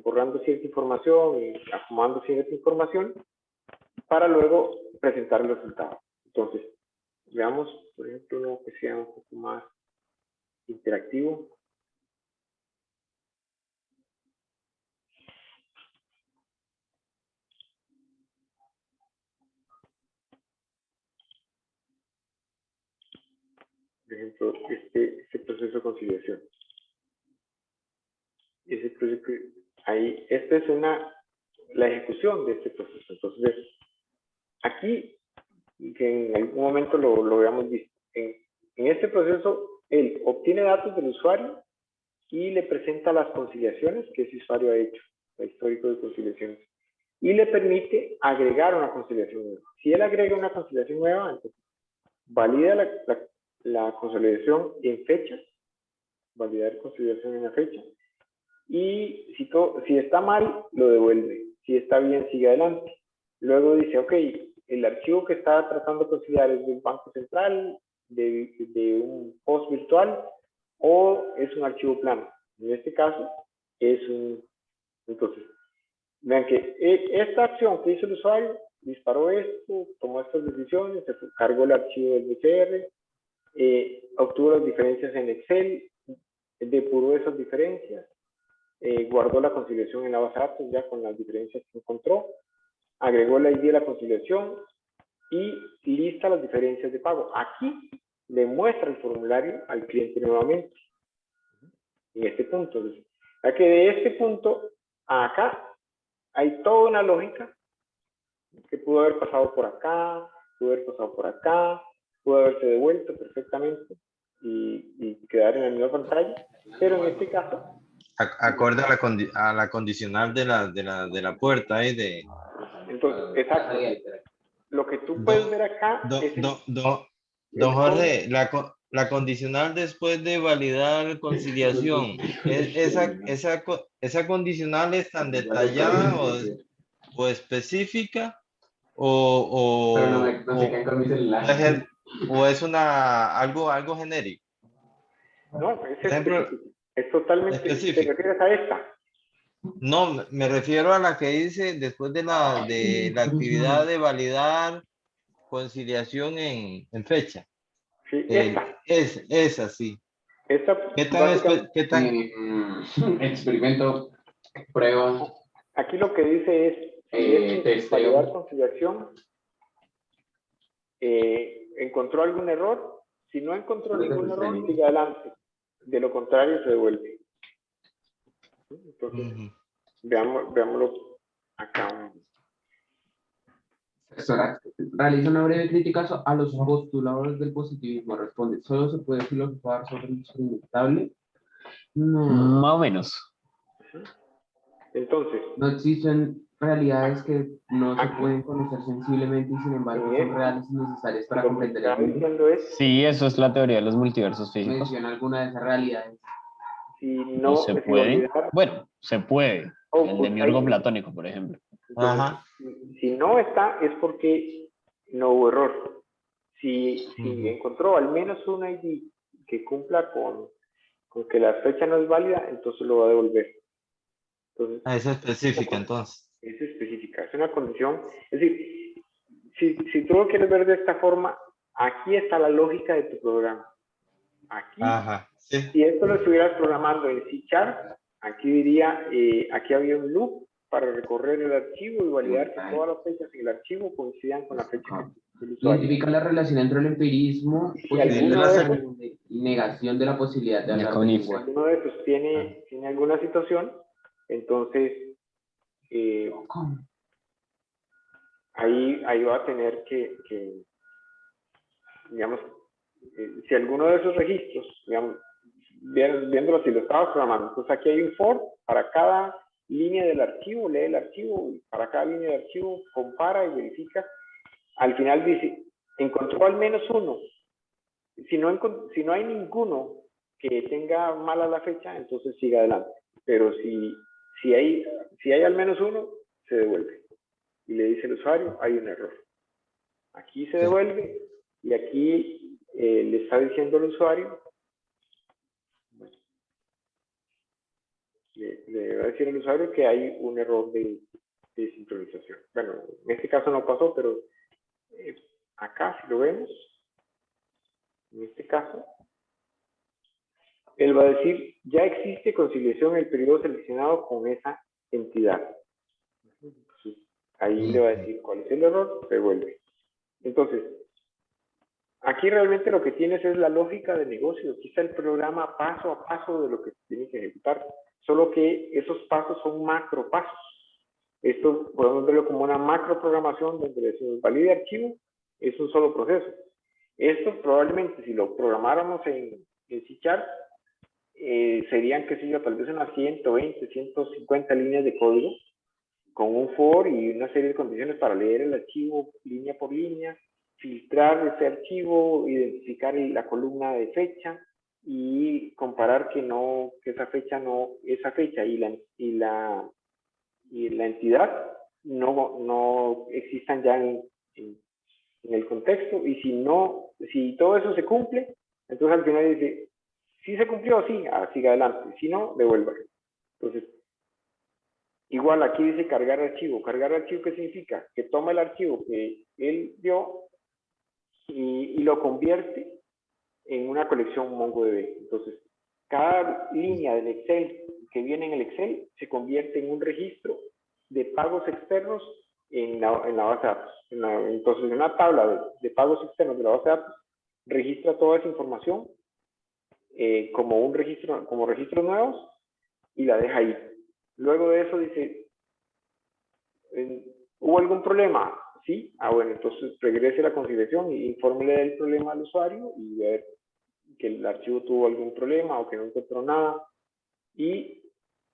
Speaker 1: borrando cierta información y acomodando cierta información, para luego presentar el resultado. Entonces, veamos, por ejemplo, uno que sea un poco más interactivo. Por ejemplo, este proceso de conciliación. Ese proceso, ahí, esta es la ejecución de este proceso. Entonces, aquí, que en algún momento lo habíamos visto, en este proceso, él obtiene datos del usuario y le presenta las conciliaciones que ese usuario ha hecho, el histórico de conciliaciones, y le permite agregar una conciliación nueva. Si él agrega una conciliación nueva, entonces valida la consolidación en fechas, validar conciliación en la fecha, y si está mal, lo devuelve. Si está bien, sigue adelante. Luego dice, ok, el archivo que está tratando de conciliar es de un banco central, de un host virtual, o es un archivo plano. En este caso, entonces, vean que esta acción que hizo el usuario disparó esto, tomó estas decisiones, se cargó el archivo del BCR, obtuvo las diferencias en Excel, depuró esas diferencias, guardó la conciliación en la base de datos ya con las diferencias que encontró, agregó la ID de la conciliación y lista las diferencias de pago. Aquí le muestra el formulario al cliente nuevamente, en este punto. Ya que de este punto a acá hay toda una lógica que pudo haber pasado por acá, pudo haber pasado por acá, pudo haberse devuelto perfectamente y quedar en la misma pantalla, pero en este caso...
Speaker 4: Acorde a la condicional de la puerta ahí de...
Speaker 1: Entonces, exacto. Lo que tú puedes ver acá es...
Speaker 4: Don Jorge, la condicional después de validar conciliación, esa condicional es tan detallada o específica o es algo genérico.
Speaker 1: No, es
Speaker 4: Por ejemplo,
Speaker 1: específico. Es totalmente... ¿Te
Speaker 4: específico.
Speaker 1: refieres a esta?
Speaker 4: No, me refiero a la que dice después de la actividad de validar conciliación en fecha.
Speaker 1: Sí, esta.
Speaker 4: Esa sí.
Speaker 1: Esta
Speaker 4: ¿Qué tan,
Speaker 1: básicamente,
Speaker 4: qué tan?
Speaker 5: Experimento, prueba,
Speaker 1: aquí lo que dice es, si es validar
Speaker 5: testeo.
Speaker 1: conciliación, encontró algún error. Si no encontró ningún error, sigue adelante. De lo contrario, se devuelve. Entonces, veámoslo acá.
Speaker 5: Realiza una breve crítica a los postuladores del positivismo. Responde, ¿solo se puede filosofar sobre lo experimentable? No,
Speaker 2: Más o menos.
Speaker 1: Entonces,
Speaker 5: no existen realidades que no se
Speaker 1: aquí,
Speaker 5: pueden conocer sensiblemente y sin embargo son reales y necesarias para
Speaker 1: lo que
Speaker 5: comprender
Speaker 1: está
Speaker 5: el mundo.
Speaker 1: diciendo es,
Speaker 2: Sí, eso es la teoría de los multiversos físicos.
Speaker 5: Menciona alguna de esas realidades.
Speaker 1: si
Speaker 2: No
Speaker 1: no,
Speaker 2: se
Speaker 1: si
Speaker 2: puede.
Speaker 1: validar,
Speaker 2: Bueno, se puede. El demiurgo platónico, por ejemplo.
Speaker 1: entonces,
Speaker 4: Ajá.
Speaker 1: si no está, es porque no hubo error. Si encontró al menos un ID que cumpla con que la fecha no es válida, entonces lo va a devolver. Entonces,
Speaker 4: Es específica entonces.
Speaker 1: es específica, es una condición. Es decir, si tú lo quieres ver de esta forma, aquí está la lógica de tu programa. Aquí,
Speaker 4: Ajá. Sí.
Speaker 1: si esto lo estuvieras programando en C#, aquí diría, aquí había un loop para recorrer el archivo y validar que todas las fechas en el archivo coincidan con la fecha del usuario.
Speaker 5: Identifica la relación entre el empirismo
Speaker 1: Si alguno de esos,
Speaker 5: y negación de la posibilidad de hablar
Speaker 2: con
Speaker 5: del
Speaker 2: if.
Speaker 1: si
Speaker 5: lenguaje.
Speaker 1: alguno de esos tiene alguna situación, entonces ahí va a tener que digamos, si alguno de esos registros, digamos, viéndolo si lo estabas programando, entonces aquí hay un for, para cada línea del archivo, lee el archivo, y para cada línea del archivo compara y verifica. Al final dice, encontró al menos uno. Si no hay ninguno que tenga mala la fecha, entonces sigue adelante. Pero si hay al menos uno, se devuelve. Y le dice el usuario, hay un error. Aquí se devuelve y aquí le está diciendo al usuario, le va a decir al usuario que hay un error de sincronización. Bueno, en este caso no pasó, pero acá si lo vemos, en este caso, él va a decir, ya existe conciliación en el periodo seleccionado con esa entidad. Entonces, ahí le va a decir cuál es el error, devuelve. Entonces, aquí realmente lo que tienes es la lógica de negocio. Aquí está el programa paso a paso de lo que tiene que ejecutar. Solo que esos pasos son macro pasos. Esto podemos verlo como una macro programación donde decimos valide archivo, es un solo proceso. Esto probablemente si lo programáramos en C#, serían, qué sé yo, tal vez unas 120, 150 líneas de código con un for y una serie de condiciones para leer el archivo línea por línea, filtrar ese archivo, identificar la columna de fecha y comparar que esa fecha y la entidad no existan ya en el contexto. Y si todo eso se cumple, entonces al final dice, si se cumplió, sí, siga adelante, si no, devuelva. Entonces, igual aquí dice cargar archivo. ¿Cargar archivo qué significa? Que toma el archivo que él dio y lo convierte en una colección MongoDB. Entonces, cada línea del Excel que viene en el Excel se convierte en un registro de pagos externos en la base de datos. Entonces, en una tabla de pagos externos de la base de datos, registra toda esa información como registros nuevos y la deja ahí. Luego de eso dice, ¿hubo algún problema? Sí. Bueno, entonces regrese la conciliación y infórmele del problema al usuario y ver que el archivo tuvo algún problema o que no encontró nada. Y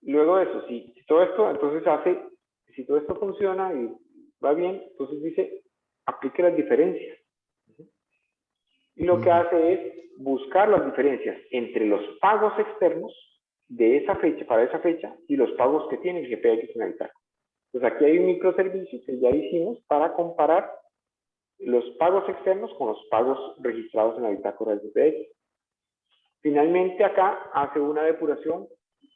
Speaker 1: luego de eso, si todo esto, entonces si todo esto funciona y va bien, entonces dice, aplique las diferencias. Y lo que hace es buscar las diferencias entre los pagos externos de esa fecha, para esa fecha, y los pagos que tiene el GPX en el bitácora. Pues aquí hay un microservicio que ya hicimos para comparar los pagos externos con los pagos registrados en la bitácora del GPX. Finalmente acá hace una depuración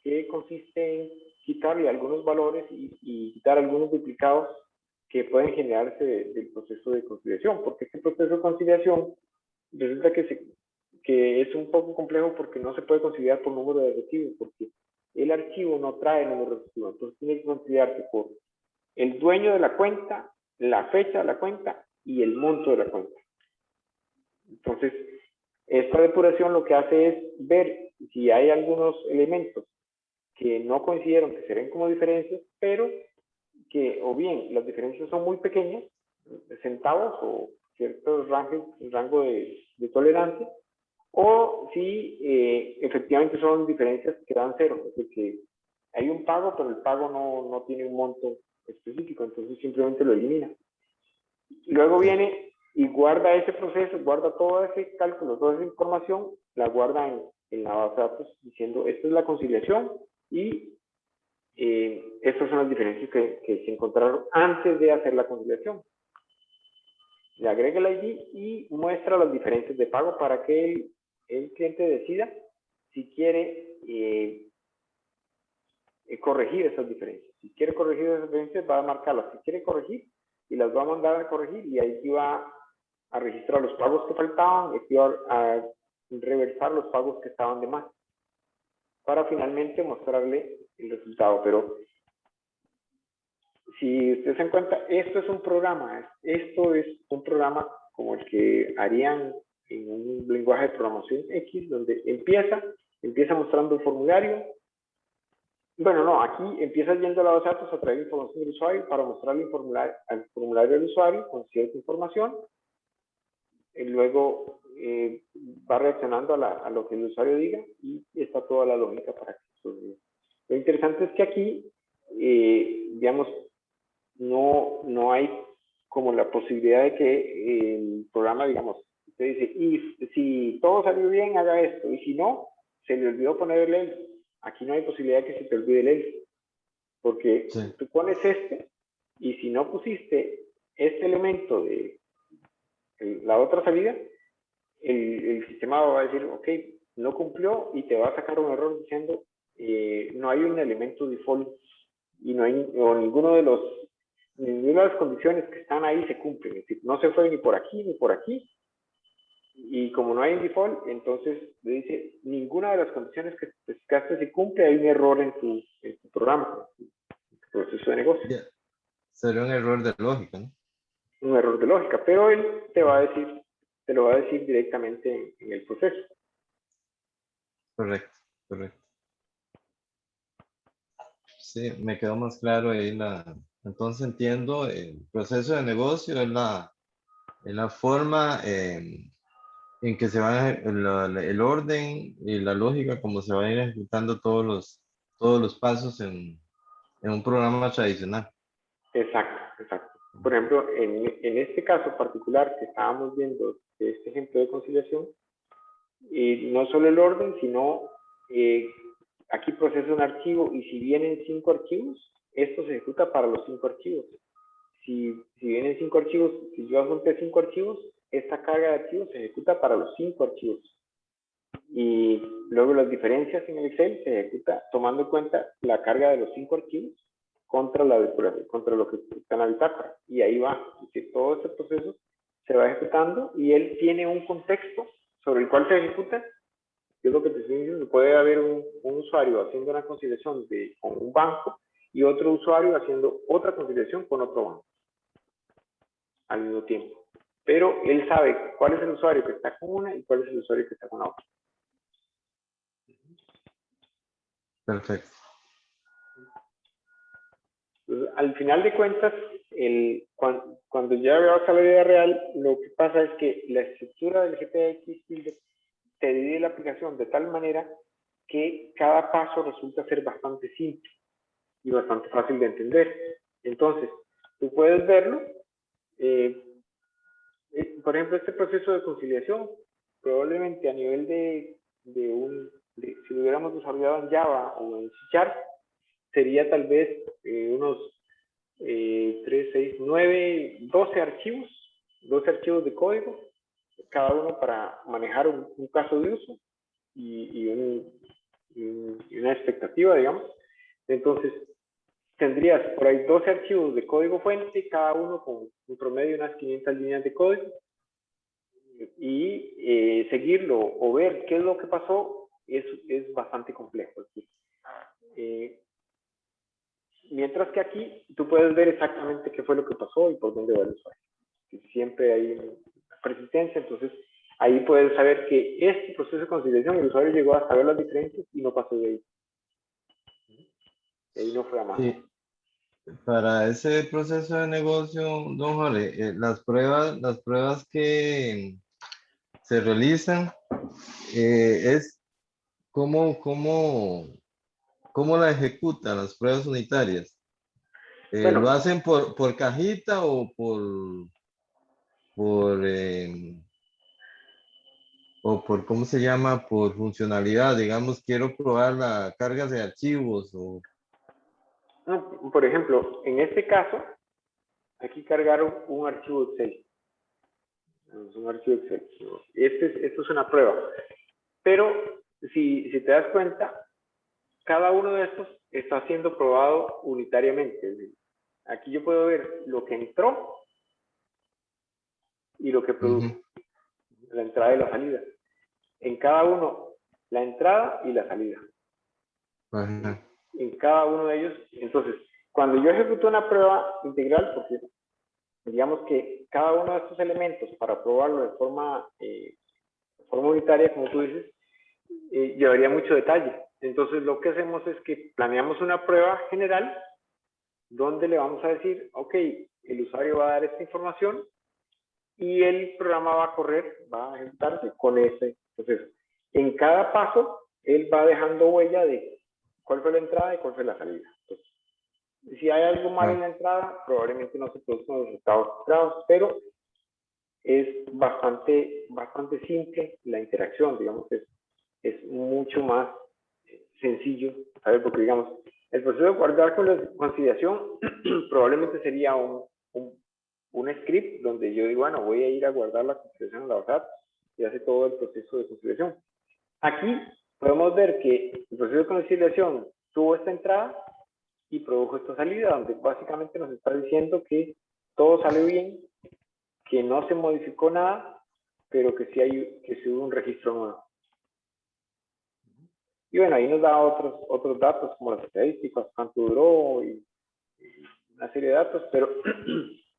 Speaker 1: que consiste en quitarle algunos valores y quitar algunos duplicados que pueden generarse del proceso de conciliación, porque este proceso de conciliación resulta que es un poco complejo porque no se puede conciliar por número de archivos, porque el archivo no trae número de archivos, entonces tiene que conciliarse por el dueño de la cuenta, la fecha de la cuenta y el monto de la cuenta. Entonces, esta depuración lo que hace es ver si hay algunos elementos que no coincidieron, que se ven como diferencias, pero que o bien las diferencias son muy pequeñas, centavos o cierto rango de tolerancia, o si efectivamente son diferencias que dan cero, es decir, que hay un pago, pero el pago no tiene un monto específico, entonces simplemente lo elimina. Luego viene y guarda ese proceso, guarda todo ese cálculo, toda esa información, la guarda en la base de datos diciendo, esta es la conciliación y estas son las diferencias que se encontraron antes de hacer la conciliación. Le agrega el ID y muestra las diferencias de pago para que el cliente decida si quiere corregir esas diferencias. Si quiere corregir esas diferencias, va a marcarlas. Si quiere corregir, y las va a mandar a corregir, y ahí va a registrar los pagos que faltaban, y va a reversar los pagos que estaban de más, para finalmente mostrarle el resultado. Pero si ustedes se dan cuenta, esto es un programa como el que harían en un lenguaje de programación X, donde empieza mostrando el formulario. Bueno, no, aquí empieza yendo a la base de datos a traer información del usuario para mostrarle al formulario del usuario con cierta información. Y luego va reaccionando a lo que el usuario diga y está toda la lógica para que suceda. Lo interesante es que aquí, digamos, no hay como la posibilidad de que el programa, digamos, usted dice, y si todo salió bien, haga esto, y si no, se le olvidó poner el else. Aquí no hay posibilidad de que se te olvide el else, porque
Speaker 4: Sí.
Speaker 1: tú pones y si no pusiste este elemento de la otra salida, el sistema va a decir, ok, no cumplió y te va a sacar un error diciendo, no hay un elemento default y no hay, o ninguna de las condiciones que están ahí se cumplen, es decir, no se fue ni por aquí ni por aquí, y como no hay un default, entonces le dice, ninguna de las condiciones que especificaste se cumple, hay un error en tu programa, en tu proceso de negocio.
Speaker 4: Ya. Sería un error de lógica, ¿no?
Speaker 1: Un error de lógica, pero él te lo va a decir directamente en el proceso.
Speaker 4: Correcto, correcto. Sí, me quedó más claro ahí entonces entiendo, el proceso de negocio es la forma en que se va el orden y la lógica como se van a ir ejecutando todos los pasos en un programa tradicional.
Speaker 1: Exacto, exacto. Por ejemplo, en este caso particular que estábamos viendo, este ejemplo de conciliación, no solo el orden, sino aquí procesa un archivo y si vienen 5 archivos, esto se ejecuta para los 5 archivos. Si vienen 5 archivos, si yo adjunté 5 archivos, esta carga de archivos se ejecuta para los 5 archivos. Y luego las diferencias en el Excel se ejecuta tomando en cuenta la carga de los 5 archivos contra lo que está en la bitácora. Y ahí va. Es decir, todo este proceso se va ejecutando y él tiene un contexto sobre el cual se ejecuta. Yo lo que te estoy diciendo, puede haber un usuario haciendo una conciliación con un banco y otro usuario haciendo otra conciliación con otro banco al mismo tiempo. Pero él sabe cuál es el usuario que está con una y cuál es el usuario que está con la otra.
Speaker 4: Perfecto.
Speaker 1: Entonces, al final de cuentas, cuando ya vas a la vida real, lo que pasa es que la estructura del GPX te divide la aplicación de tal manera que cada paso resulta ser bastante simple y bastante fácil de entender. Entonces, tú puedes verlo. Por ejemplo, este proceso de conciliación, probablemente a nivel si lo hubiéramos desarrollado en Java o en C#, sería tal vez unos 3, 6, 9, 12 archivos de código, cada uno para manejar un caso de uso y una expectativa, digamos. Entonces, tendrías por ahí 12 archivos de código fuente, cada uno con un promedio de unas 500 líneas de código, y seguirlo o ver qué es lo que pasó es bastante complejo. Mientras que aquí tú puedes ver exactamente qué fue lo que pasó y por dónde va el usuario. Siempre hay persistencia, entonces ahí puedes saber que este proceso de conciliación el usuario llegó a saber las diferencias y no pasó de ahí. De ahí no fue a más.
Speaker 4: Sí. Para ese proceso de negocio, don Jorge, las pruebas que se realizan es cómo la ejecutan las pruebas unitarias.
Speaker 1: Bueno,
Speaker 4: ¿Lo hacen por cajita o por, ¿cómo se llama? Por funcionalidad? Digamos, quiero probar la carga de archivos o...
Speaker 1: no, por ejemplo, en este caso, aquí cargaron un archivo Excel. Es un archivo Excel. Esto es una prueba. Pero si te das cuenta, cada uno de estos está siendo probado unitariamente. Aquí yo puedo ver lo que entró y lo que produjo, la entrada y la salida. En cada uno, la entrada y la salida.
Speaker 4: Ajá.
Speaker 1: En cada uno de ellos. Entonces, cuando yo ejecuto una prueba integral, porque digamos que cada uno de estos elementos, para probarlo de forma unitaria, como tú dices, llevaría mucho detalle. Entonces, lo que hacemos es que planeamos una prueba general donde le vamos a decir, ok, el usuario va a dar esta información y el programa va a correr, va a ejecutarse con ese proceso. En cada paso, él va dejando huella de cuál fue la entrada y cuál fue la salida. Entonces, si hay algo mal en la entrada, probablemente no se produzcan los resultados esperados, pero es bastante simple la interacción, digamos, es mucho más sencillo, ¿sabes? Porque, digamos, el proceso de guardar con la conciliación probablemente sería un script donde yo digo, bueno, voy a ir a guardar la conciliación en la base y hace todo el proceso de conciliación. Aquí podemos ver que el proceso de conciliación tuvo esta entrada y produjo esta salida, donde básicamente nos está diciendo que todo salió bien, que no se modificó nada, pero que sí hubo un registro nuevo. Y bueno, ahí nos da otros datos como las estadísticas, cuánto duró y una serie de datos, pero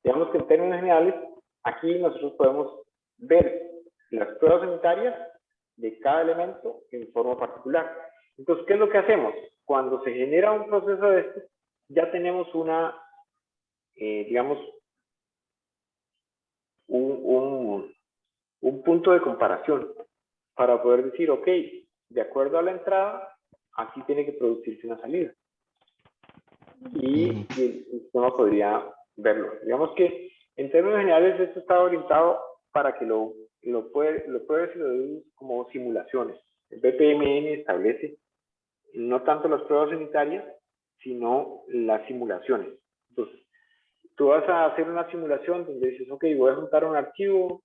Speaker 1: digamos que en términos generales, aquí nosotros podemos ver las pruebas unitarias de cada elemento en forma particular. Entonces, ¿qué es lo que hacemos? Cuando se genera un proceso de este, ya tenemos digamos, un punto de comparación para poder decir, ok, de acuerdo a la entrada, aquí tiene que producirse una salida. Y el sistema podría verlo. Digamos que en términos generales esto está orientado para que lo puedes y lo debes como simulaciones. El BPMN establece no tanto las pruebas unitarias, sino las simulaciones. Entonces, tú vas a hacer una simulación donde dices, ok, voy a juntar un archivo,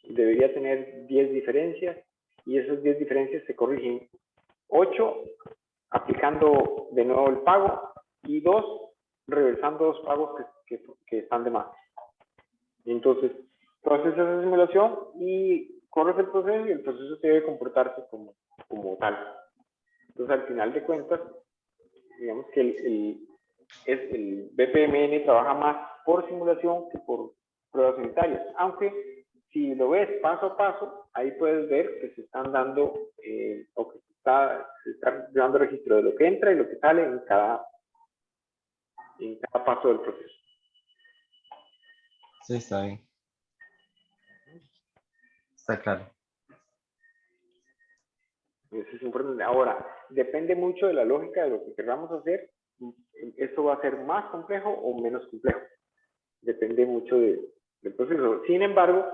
Speaker 1: debería tener 10 diferencias, y esas 10 diferencias se corrigen 8 aplicando de nuevo el pago y 2 reversando los pagos que están de más. Entonces, tú haces esa simulación y corres el proceso y el proceso debe comportarse como tal. Entonces, al final de cuentas, digamos que el BPMN trabaja más por simulación que por pruebas unitarias, aunque si lo ves paso a paso, ahí puedes ver que se están dando o que se está dando registro de lo que entra y lo que sale en cada paso del proceso.
Speaker 4: Sí, está bien. Está claro.
Speaker 1: Eso es importante. Ahora, depende mucho de la lógica de lo que queramos hacer. Esto va a ser más complejo o menos complejo. Depende mucho del proceso. Sin embargo,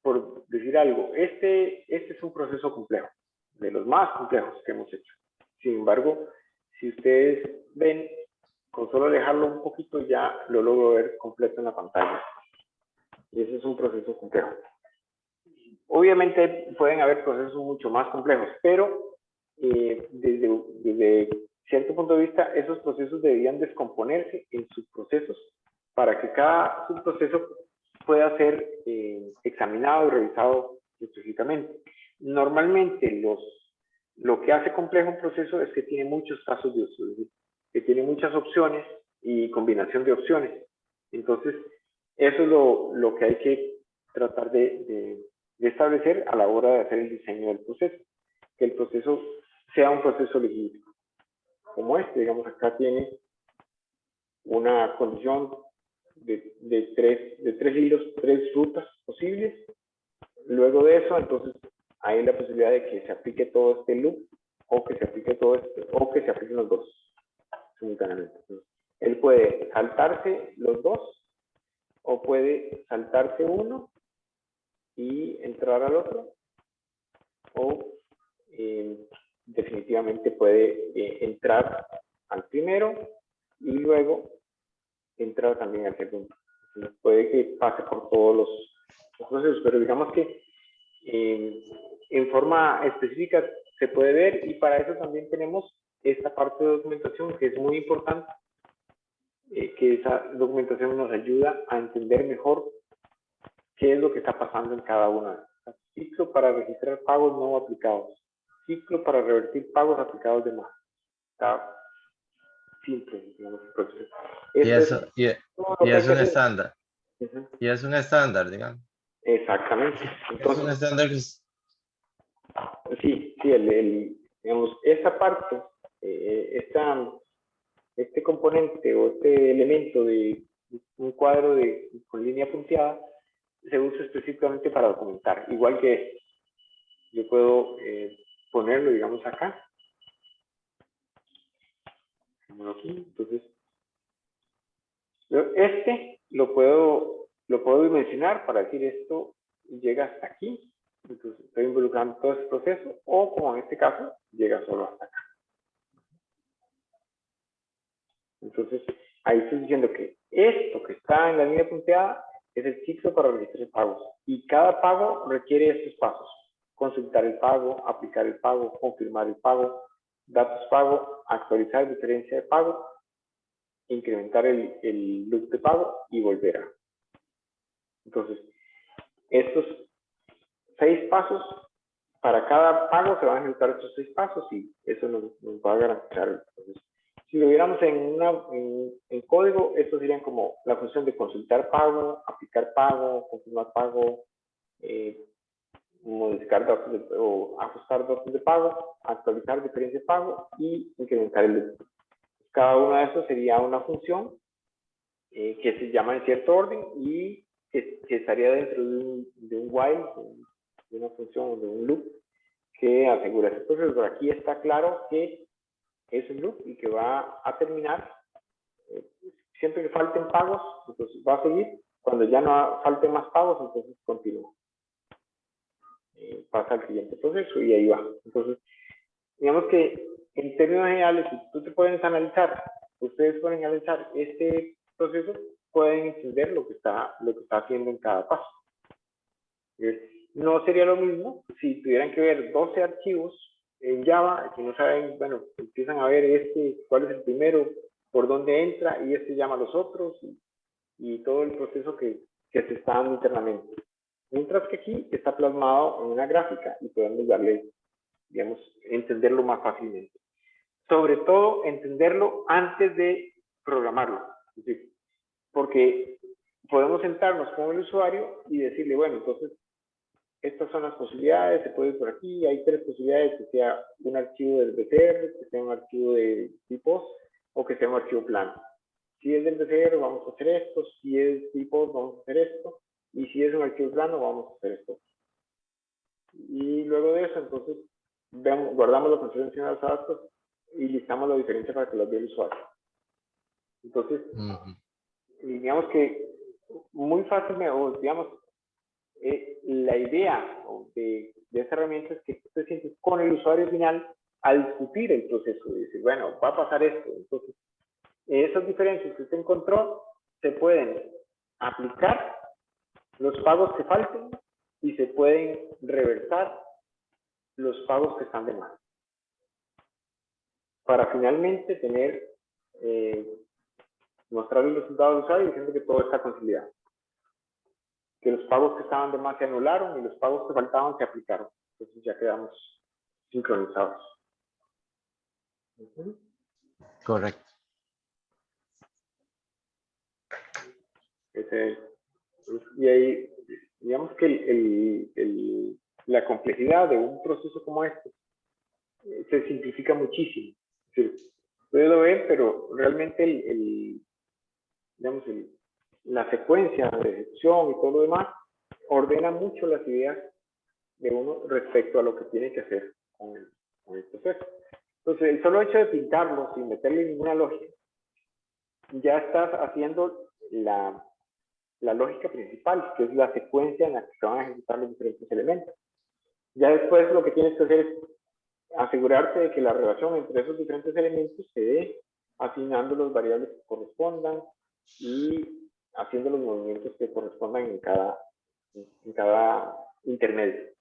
Speaker 1: por decir algo, este es un proceso complejo, de los más complejos que hemos hecho. Sin embargo, si ustedes ven, con solo dejarlo un poquito ya lo logro ver completo en la pantalla. Y ese es un proceso complejo. Obviamente pueden haber procesos mucho más complejos, pero si cierto punto de vista, esos procesos deberían descomponerse en subprocesos para que cada subproceso pueda ser examinado y revisado específicamente. Normalmente lo que hace complejo un proceso es que tiene muchos casos de uso, es decir, que tiene muchas opciones y combinación de opciones. Entonces, eso es lo que hay que tratar de establecer a la hora de hacer el diseño del proceso. Que el proceso sea un proceso legítimo. Como este, digamos, acá tiene una condición de tres hilos, 3 rutas posibles. Luego de eso, entonces, hay la posibilidad de que se aplique todo este loop o que se aplique todo este, o que se apliquen los dos simultáneamente. Entonces, él puede saltarse los dos o puede saltarse uno y entrar al otro, o definitivamente puede entrar al primero y luego entrar también al segundo. Entonces, puede que pase por todos los procesos, pero digamos que en forma específica se puede ver, y para eso también tenemos esta parte de documentación que es muy importante, que esa documentación nos ayuda a entender mejor qué es lo que está pasando en cada una de estas. Ciclo para registrar pagos no aplicados, ciclo para revertir pagos aplicados de más. Está simple, digamos, el proceso.
Speaker 4: Y
Speaker 1: Esto
Speaker 4: eso,
Speaker 1: es todo
Speaker 4: y
Speaker 1: lo que hay
Speaker 4: es
Speaker 1: que
Speaker 4: un
Speaker 1: hacer.
Speaker 4: estándar.
Speaker 1: Ujú.
Speaker 4: Y es un estándar, digamos.
Speaker 1: Exactamente.
Speaker 4: Es un
Speaker 1: Entonces,
Speaker 4: estándar que es-
Speaker 1: sí, digamos, esta parte, este componente o este elemento de un cuadro con línea punteada se usa específicamente para documentar, igual que este. Yo puedo ponerlo, digamos, acá. Entonces, este lo puedo dimensionar para decir esto llega hasta aquí. Entonces, estoy involucrando todo ese proceso, o como en este caso, llega solo hasta acá. Entonces, ahí estoy diciendo que esto que está en la línea punteada es el ciclo para registrar pagos. Y cada pago requiere estos pasos: consultar el pago, aplicar el pago, confirmar el pago, datos pago, actualizar diferencia de pago, incrementar el loop de pago y volver a. Entonces, estos 6 pasos, para cada pago se van a ejecutar estos 6 pasos y eso nos va a garantizar el proceso. Si lo viéramos en código, estos serían como la función de consultar pago, aplicar pago, confirmar pago, modificar datos o ajustar datos de pago, actualizar diferencia de pago y incrementar el loop. Cada una de estos sería una función que se llama en cierto orden y que estaría dentro de un while, de una función, de un loop que asegura ese proceso. Pero aquí está claro que es un loop y que va a terminar siempre que falten pagos, entonces va a seguir. Cuando ya no falten más pagos, entonces continúa. Pasa al siguiente proceso y ahí va. Entonces, digamos que en términos generales, si tú te puedes analizar, ustedes pueden analizar este proceso, pueden entender lo que está haciendo en cada paso. No sería lo mismo si tuvieran que ver 12 archivos en Java, que no saben, bueno, empiezan a ver cuál es el primero, por dónde entra, y llama a los otros, y todo el proceso que se está dando internamente. Mientras que aquí está plasmado en una gráfica y podemos darle, digamos, entenderlo más fácilmente. Sobre todo, entenderlo antes de programarlo. Es decir, porque podemos sentarnos con el usuario y decirle, bueno, entonces, estas son las posibilidades, se puede ir por aquí, hay 3 posibilidades: que sea un archivo del BCR, que sea un archivo de tipos, o que sea un archivo plano. Si es del BCR, vamos a hacer esto; si es tipos, vamos a hacer esto; y si es un archivo plano, vamos a hacer esto. Y luego de eso, entonces, guardamos las funciones de los datos y listamos la diferencia para que las vea el usuario. Entonces, digamos que muy fácil, digamos, la idea de esta herramienta es que tú te sientes con el usuario final a discutir el proceso y decir, bueno, va a pasar esto. Entonces, esas diferencias que usted encontró se pueden aplicar los pagos que falten y se pueden reversar los pagos que están de más. para finalmente tener, mostrar el resultado del usuario diciendo que todo está conciliado. Que los pagos que estaban de más se anularon y los pagos que faltaban se aplicaron. Entonces ya quedamos sincronizados.
Speaker 4: Correcto.
Speaker 1: Y ahí, digamos que la complejidad de un proceso como este se simplifica muchísimo. Es decir, ustedes lo ven, pero realmente digamos, la secuencia de ejecución y todo lo demás ordena mucho las ideas de uno respecto a lo que tiene que hacer con el proceso. Entonces, el solo hecho de pintarlo sin meterle ninguna lógica, ya estás haciendo la lógica principal, que es la secuencia en la que se van a ejecutar los diferentes elementos. Ya después lo que tienes que hacer es asegurarte de que la relación entre esos diferentes elementos se dé asignando los variables que correspondan y haciendo los movimientos que correspondan en cada intermedio.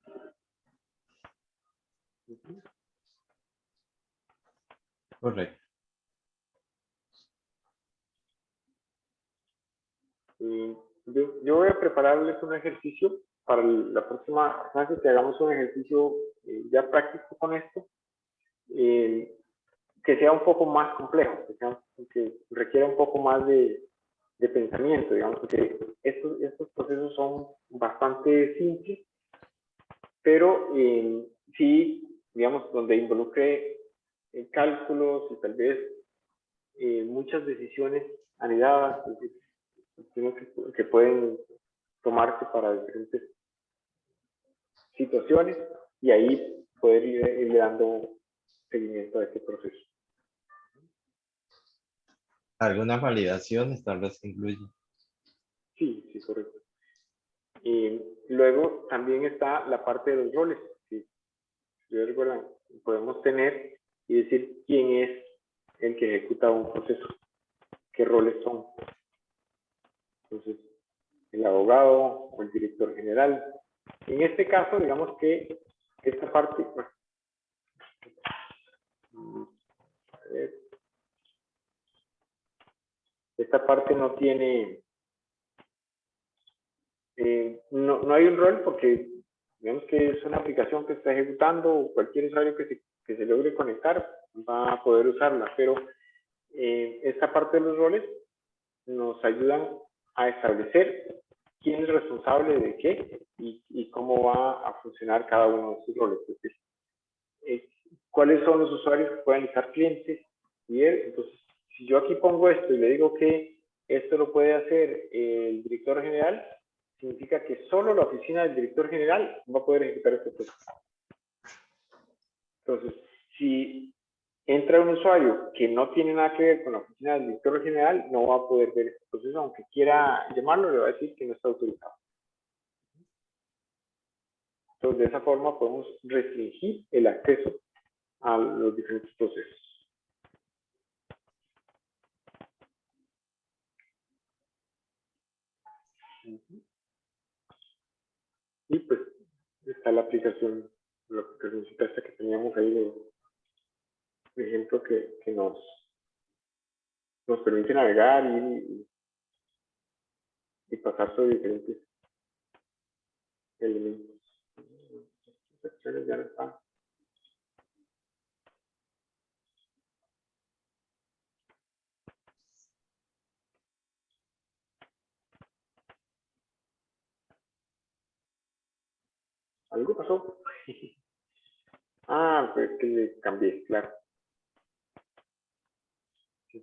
Speaker 4: Correcto.
Speaker 1: Yo voy a prepararles un ejercicio para la próxima clase, que hagamos un ejercicio ya práctico con esto, que sea un poco más complejo, que requiera un poco más de pensamiento, digamos, porque estos procesos son bastante simples, pero sí, digamos, donde involucre cálculos y tal vez muchas decisiones anidadas, que pueden tomarse para diferentes situaciones y ahí poder ir dando seguimiento a este proceso.
Speaker 4: ¿Algunas validaciones tal vez incluye?
Speaker 1: Sí, sí, correcto. Y luego también está la parte de los roles. ¿Sí? Podemos tener y decir quién es el que ejecuta un proceso, qué roles son. Entonces, el abogado o el director general. En este caso, digamos que esta parte, esta parte no tiene, no hay un rol porque digamos que es una aplicación que está ejecutando, cualquier usuario que se logre conectar va a poder usarla, pero esta parte de los roles nos ayudan a establecer quién es responsable de qué y cómo va a funcionar cada uno de sus roles. Es decir, cuáles son los usuarios que pueden estar clientes y entonces si yo aquí pongo esto y le digo que esto lo puede hacer el director general, significa que solo la oficina del director general va a poder ejecutar este proceso. Entonces, si entra un usuario que no tiene nada que ver con la oficina del director general, no va a poder ver este proceso, aunque quiera llamarlo, le va a decir que no está autorizado. Entonces, de esa forma podemos restringir el acceso a los diferentes procesos. Y pues está la aplicación esta que teníamos ahí de ejemplo que nos permite navegar y pasar sobre diferentes elementos. Las secciones ya no están. ¿Algo pasó? Ah, pues que le cambié, claro. Sí.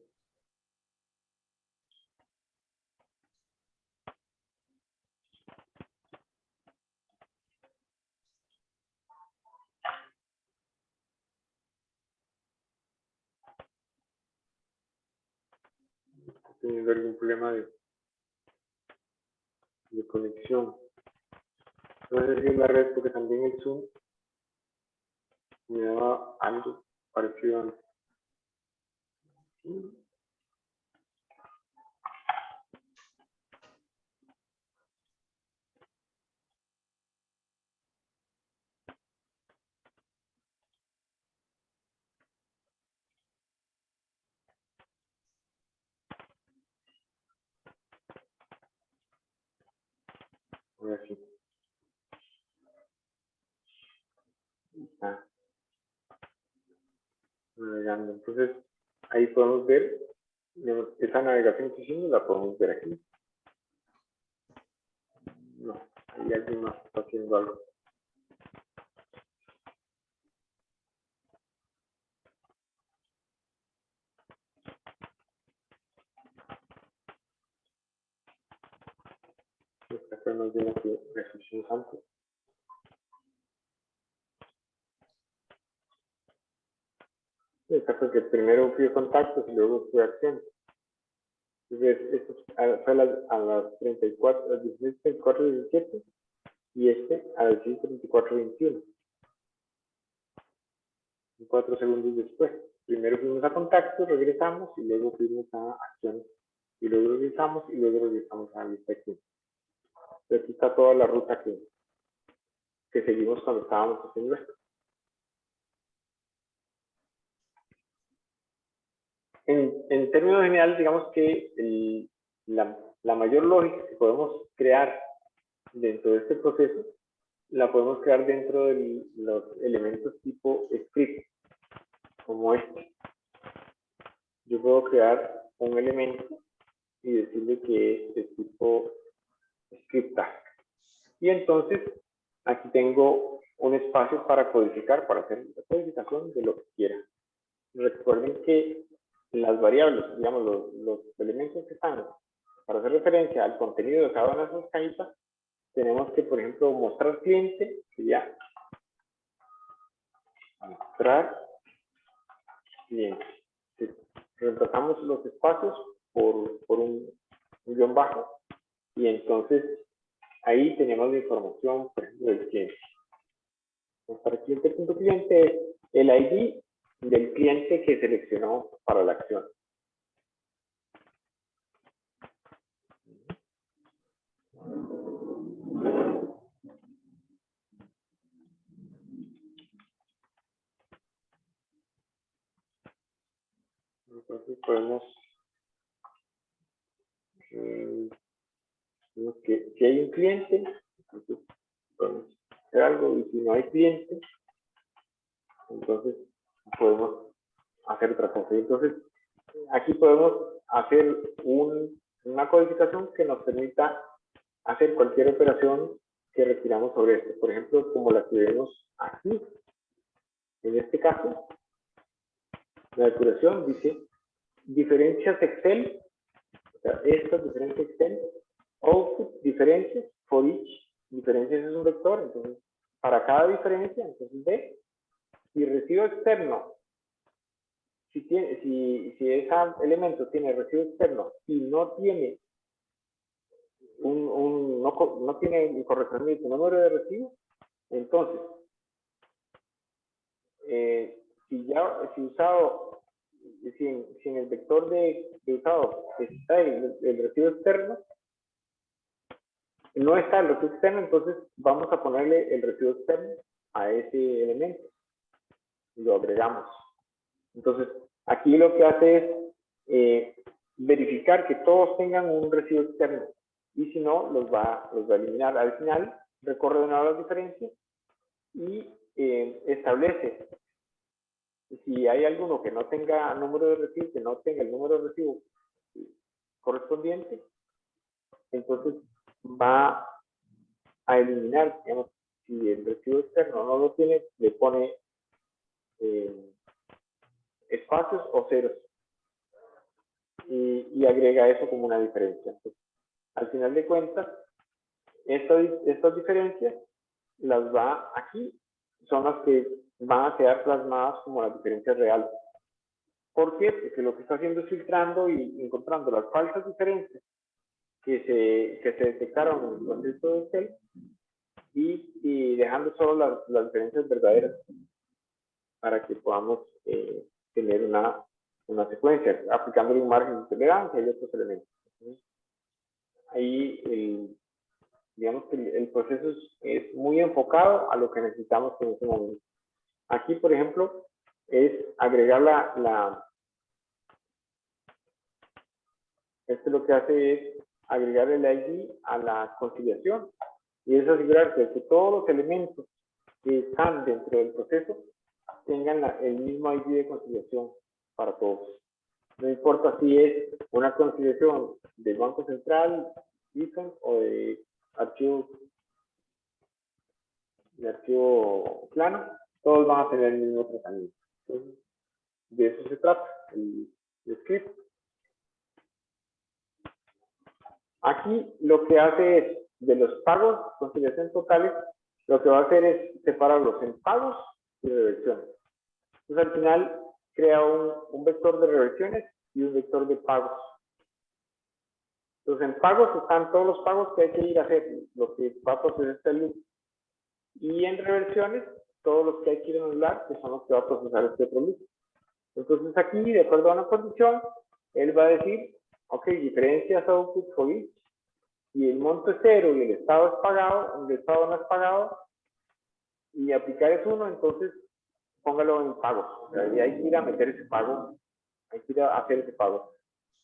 Speaker 1: Estoy teniendo algún problema de conexión. No sé si es la red, porque también el Zoom me daba algo parecido antes. Así. Está navegando. Entonces, ahí podemos ver, esa navegación que hicimos la podemos ver aquí. No, ahí alguien más está haciendo algo. Esta fue más bien la que reflexionamos antes. El caso es que primero fui a contactos y luego fui a acción. Entonces, esto fue a las 34, a las 16:34:17 y a las 16:34:21. 4 segundos después. Primero fuimos a contactos, regresamos y luego fuimos a acción. Y luego regresamos y luego regresamos a esta acción. Aquí está toda la ruta que seguimos cuando estábamos haciendo esto. En términos generales, digamos que la mayor lógica que podemos crear dentro de este proceso, la podemos crear dentro de los elementos tipo script, como este. Yo puedo crear un elemento y decirle que es de tipo script task. Y entonces, aquí tengo un espacio para codificar, para hacer la codificación de lo que quiera. Recuerden que las variables, digamos, los elementos que están para hacer referencia al contenido de cada una de esas cajitas, tenemos que, por ejemplo, mostrar cliente, sería mostrar cliente. Reemplazamos los espacios por un guión bajo y entonces ahí tenemos la información, por ejemplo, del cliente. Mostrar cliente.cliente es el ID del cliente que seleccionó para la acción. Entonces podemos que si hay un cliente, entonces podemos hacer algo, y si no hay cliente, entonces podemos hacer otra cosa. Entonces aquí podemos hacer una codificación que nos permita hacer cualquier operación que requiramos sobre esto. Por ejemplo, como la que vemos aquí. En este caso, la depuración dice diferencias Excel, o sea, estas diferencias Excel, output, diferencias, for each, diferencias es un vector, entonces, para cada diferencia, entonces ve, si recibo externo, si ese elemento tiene recibo externo y no tiene no tiene el correspondiente número de recibo, entonces, si en el vector de usado está el recibo externo, no está el recibo externo, entonces vamos a ponerle el recibo externo a ese elemento y lo agregamos. Entonces, aquí lo que hace es verificar que todos tengan un recibo externo y si no, los va a eliminar. Al final, recorre de nuevo las diferencias y establece si hay alguno que no tenga número de recibo, que no tenga el número de recibo correspondiente, entonces va a eliminar, digamos, si el recibo externo no lo tiene, le pone espacios o ceros y agrega eso como una diferencia. Entonces, al final de cuentas, estas diferencias las va aquí, son las que van a quedar plasmadas como las diferencias reales. ¿Por qué? Porque lo que está haciendo es filtrando y encontrando las falsas diferencias que se detectaron en el proceso de Excel y dejando solo las diferencias verdaderas para que podamos tener una secuencia, aplicándole un margen de tolerancia y otros elementos. Ahí, digamos que el proceso es muy enfocado a lo que necesitamos en ese momento. Aquí, por ejemplo, es agregar esto lo que hace es agregar el ID a la conciliación y es asegurarse de que todos los elementos que están dentro del proceso tengan el mismo ID de conciliación para todos. No importa si es una conciliación del Banco Central, ISON o de archivo plano, todos van a tener el mismo tratamiento. Entonces, de eso se trata el script. Aquí lo que hace es, de los pagos, conciliación totales, lo que va a hacer es separarlos en pagos y reversiones. Entonces al final crea un vector de reversiones y un vector de pagos. Entonces en pagos están todos los pagos que hay que ir a hacer, lo que va a procesar este loop. Y en reversiones, todos los que hay que ir a anular, que son los que va a procesar este otro loop. Entonces aquí, de acuerdo a una condición, él va a decir, ok, diferencias output for each, y el monto es 0 y el estado es pagado, el estado no es pagado, y aplicar es 1, entonces póngalo en pagos. O sea, y hay que ir a meter ese pago, hay que ir a hacer ese pago.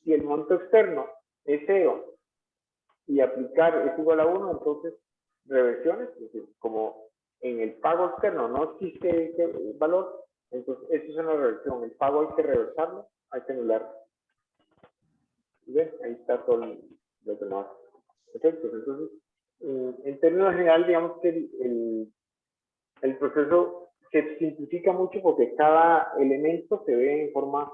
Speaker 1: Si el monto externo es 0 y aplicar es igual a 1, entonces reversiones, es decir, como en el pago externo no existe ese valor, entonces eso es una reversión. El pago hay que reversarlo, hay que anularlo. ¿Ven? Ahí está todo lo demás. Perfecto. Entonces, en términos generales, digamos que el proceso se simplifica mucho porque cada elemento se ve en forma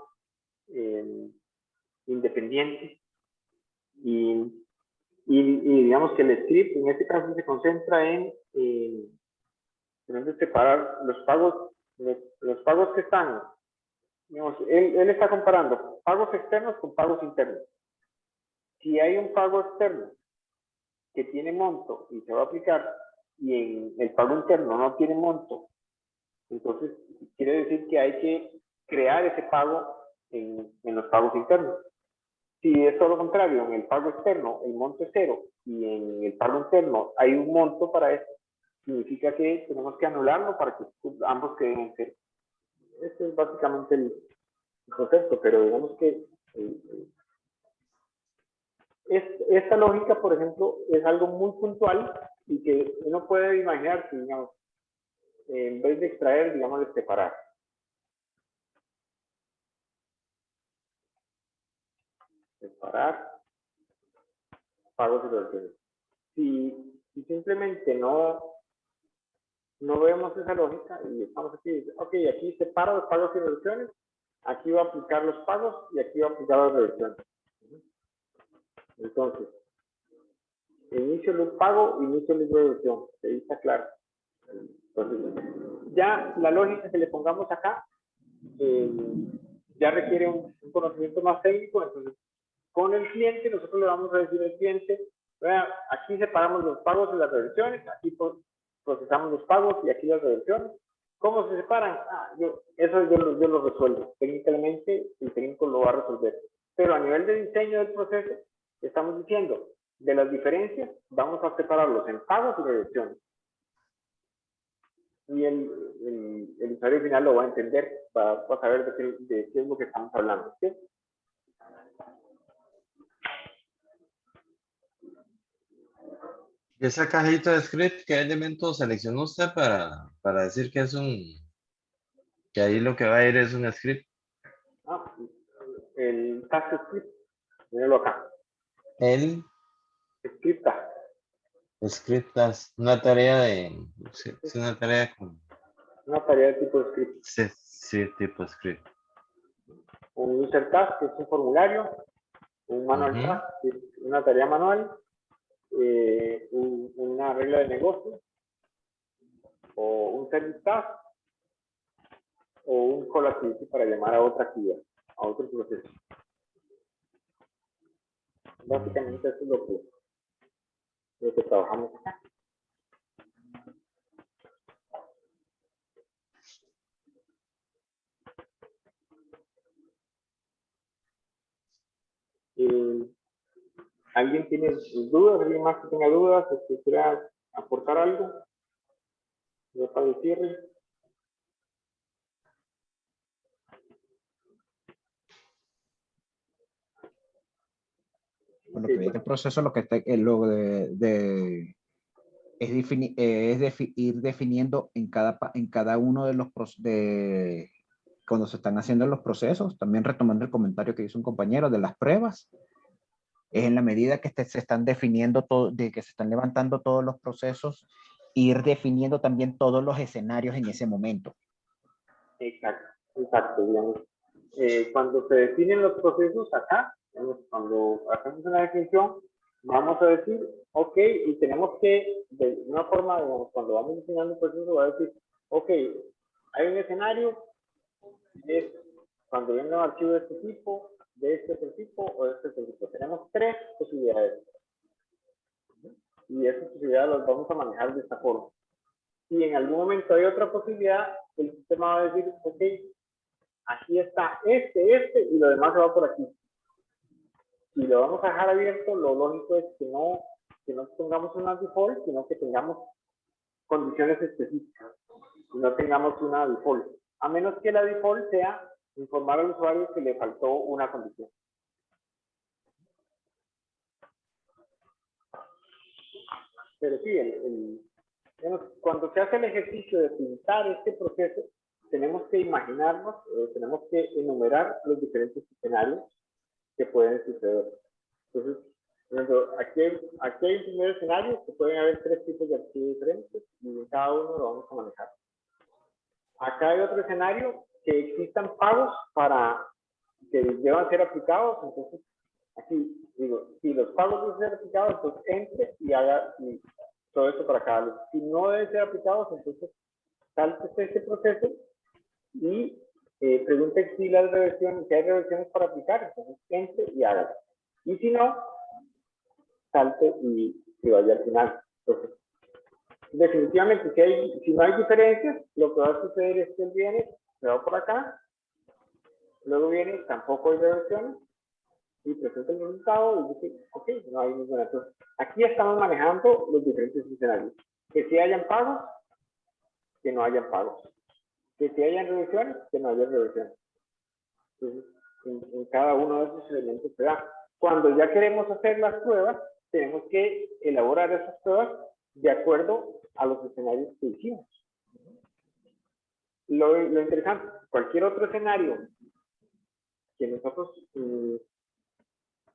Speaker 1: independiente y digamos que el script en este caso se concentra en separar los pagos que están, digamos, él está comparando pagos externos con pagos internos. Si hay un pago externo que tiene monto y se va a aplicar y en el pago interno no tiene monto, entonces quiere decir que hay que crear ese pago en los pagos internos. Si es todo lo contrario, en el pago externo el monto es 0 y en el pago interno hay un monto para eso, significa que tenemos que anularlo para que ambos queden en 0. Este es básicamente el concepto, pero digamos que esta lógica, por ejemplo, es algo muy puntual y que uno puede imaginar que, digamos, en vez de extraer, digamos, de separar. Separar pagos y reversiones. Si simplemente no vemos esa lógica y estamos aquí, ok, aquí separo los pagos y reversiones, aquí va a aplicar los pagos y aquí va a aplicar las reversiones. Entonces, inicio loop pago, inicio loop reversión, ahí está claro. Entonces, ya la lógica que le pongamos acá ya requiere un conocimiento más técnico. Entonces, con el cliente, nosotros le vamos a decir al cliente, vea, aquí separamos los pagos y las reversiones, aquí procesamos los pagos y aquí las reversiones. ¿Cómo se separan? Eso yo lo resuelvo. Técnicamente, el técnico lo va a resolver. Pero a nivel de diseño del proceso, estamos diciendo, de las diferencias, vamos a separarlos en pagos y reversiones. Y el usuario final lo va a entender, va a saber de qué es lo que estamos hablando. ¿Sí?
Speaker 4: Esa cajita de script, ¿qué elemento seleccionó usted para decir que es que ahí lo que va a ir es un script?
Speaker 1: El task script, míralo acá.
Speaker 4: El
Speaker 1: Script task.
Speaker 4: scriptas, una tarea es una tarea con
Speaker 1: Una tarea de tipo script.
Speaker 4: sí, tipo script.
Speaker 1: Un user task, que es un formulario. Un manual task, que es una tarea manual. Una regla de negocio. O un service task. O un call activity para llamar a otra actividad, a otro proceso. Básicamente eso es lo que trabajamos acá. ¿Alguien tiene dudas? ¿Alguien más que tenga dudas? ¿Que quiera aportar algo? ¿Ya para el cierre?
Speaker 6: Bueno, que el proceso lo que está, lo de ir definiendo en cada uno de cuando se están haciendo los procesos, también retomando el comentario que hizo un compañero de las pruebas, es en la medida que se están definiendo todo, de que se están levantando todos los procesos, ir definiendo también todos los escenarios en ese momento.
Speaker 1: Exacto, exacto, digamos. Cuando se definen los procesos acá, digamos, cuando hacemos una definición, vamos a decir, ok, y tenemos que, de una forma, digamos, cuando vamos diseñando un proceso, va a decir, ok, hay un escenario, es cuando venga un archivo de este tipo, de este otro tipo o de este otro tipo. Tenemos tres posibilidades. Y esas posibilidades las vamos a manejar de esta forma. Si en algún momento hay otra posibilidad, el sistema va a decir, ok, aquí está este, y lo demás se va por aquí. Si lo vamos a dejar abierto, lo lógico es que no tengamos una default, sino que tengamos condiciones específicas. Y no tengamos una default. A menos que la default sea informar al usuario que le faltó una condición. Pero sí, cuando se hace el ejercicio de pintar este proceso, tenemos que imaginarnos, tenemos que enumerar los diferentes escenarios que pueden suceder. Entonces, aquí hay un primer escenario, que pueden haber tres tipos de archivos diferentes, y en cada uno lo vamos a manejar. Acá hay otro escenario, que existan pagos para que deban ser aplicados. Entonces, aquí digo, si los pagos deben ser aplicados, entonces entre y haga todo esto para cada uno. Si no deben ser aplicados, entonces salte este proceso y pregunte si hay reversiones para aplicar, entonces entre y haga. Y si no, salte y vaya al final. Entonces, definitivamente, si no hay diferencias, lo que va a suceder es que él viene, se va por acá, luego viene, tampoco hay reversiones, y presenta el resultado y dice, ok, no hay ninguna. Entonces, aquí estamos manejando los diferentes escenarios. Que si hayan pagos, que no hayan pagos. Que si hayan reversiones, que no haya reversiones. Entonces, en cada uno de esos elementos se da. Cuando ya queremos hacer las pruebas, tenemos que elaborar esas pruebas de acuerdo a los escenarios que hicimos. Lo interesante, cualquier otro escenario que nosotros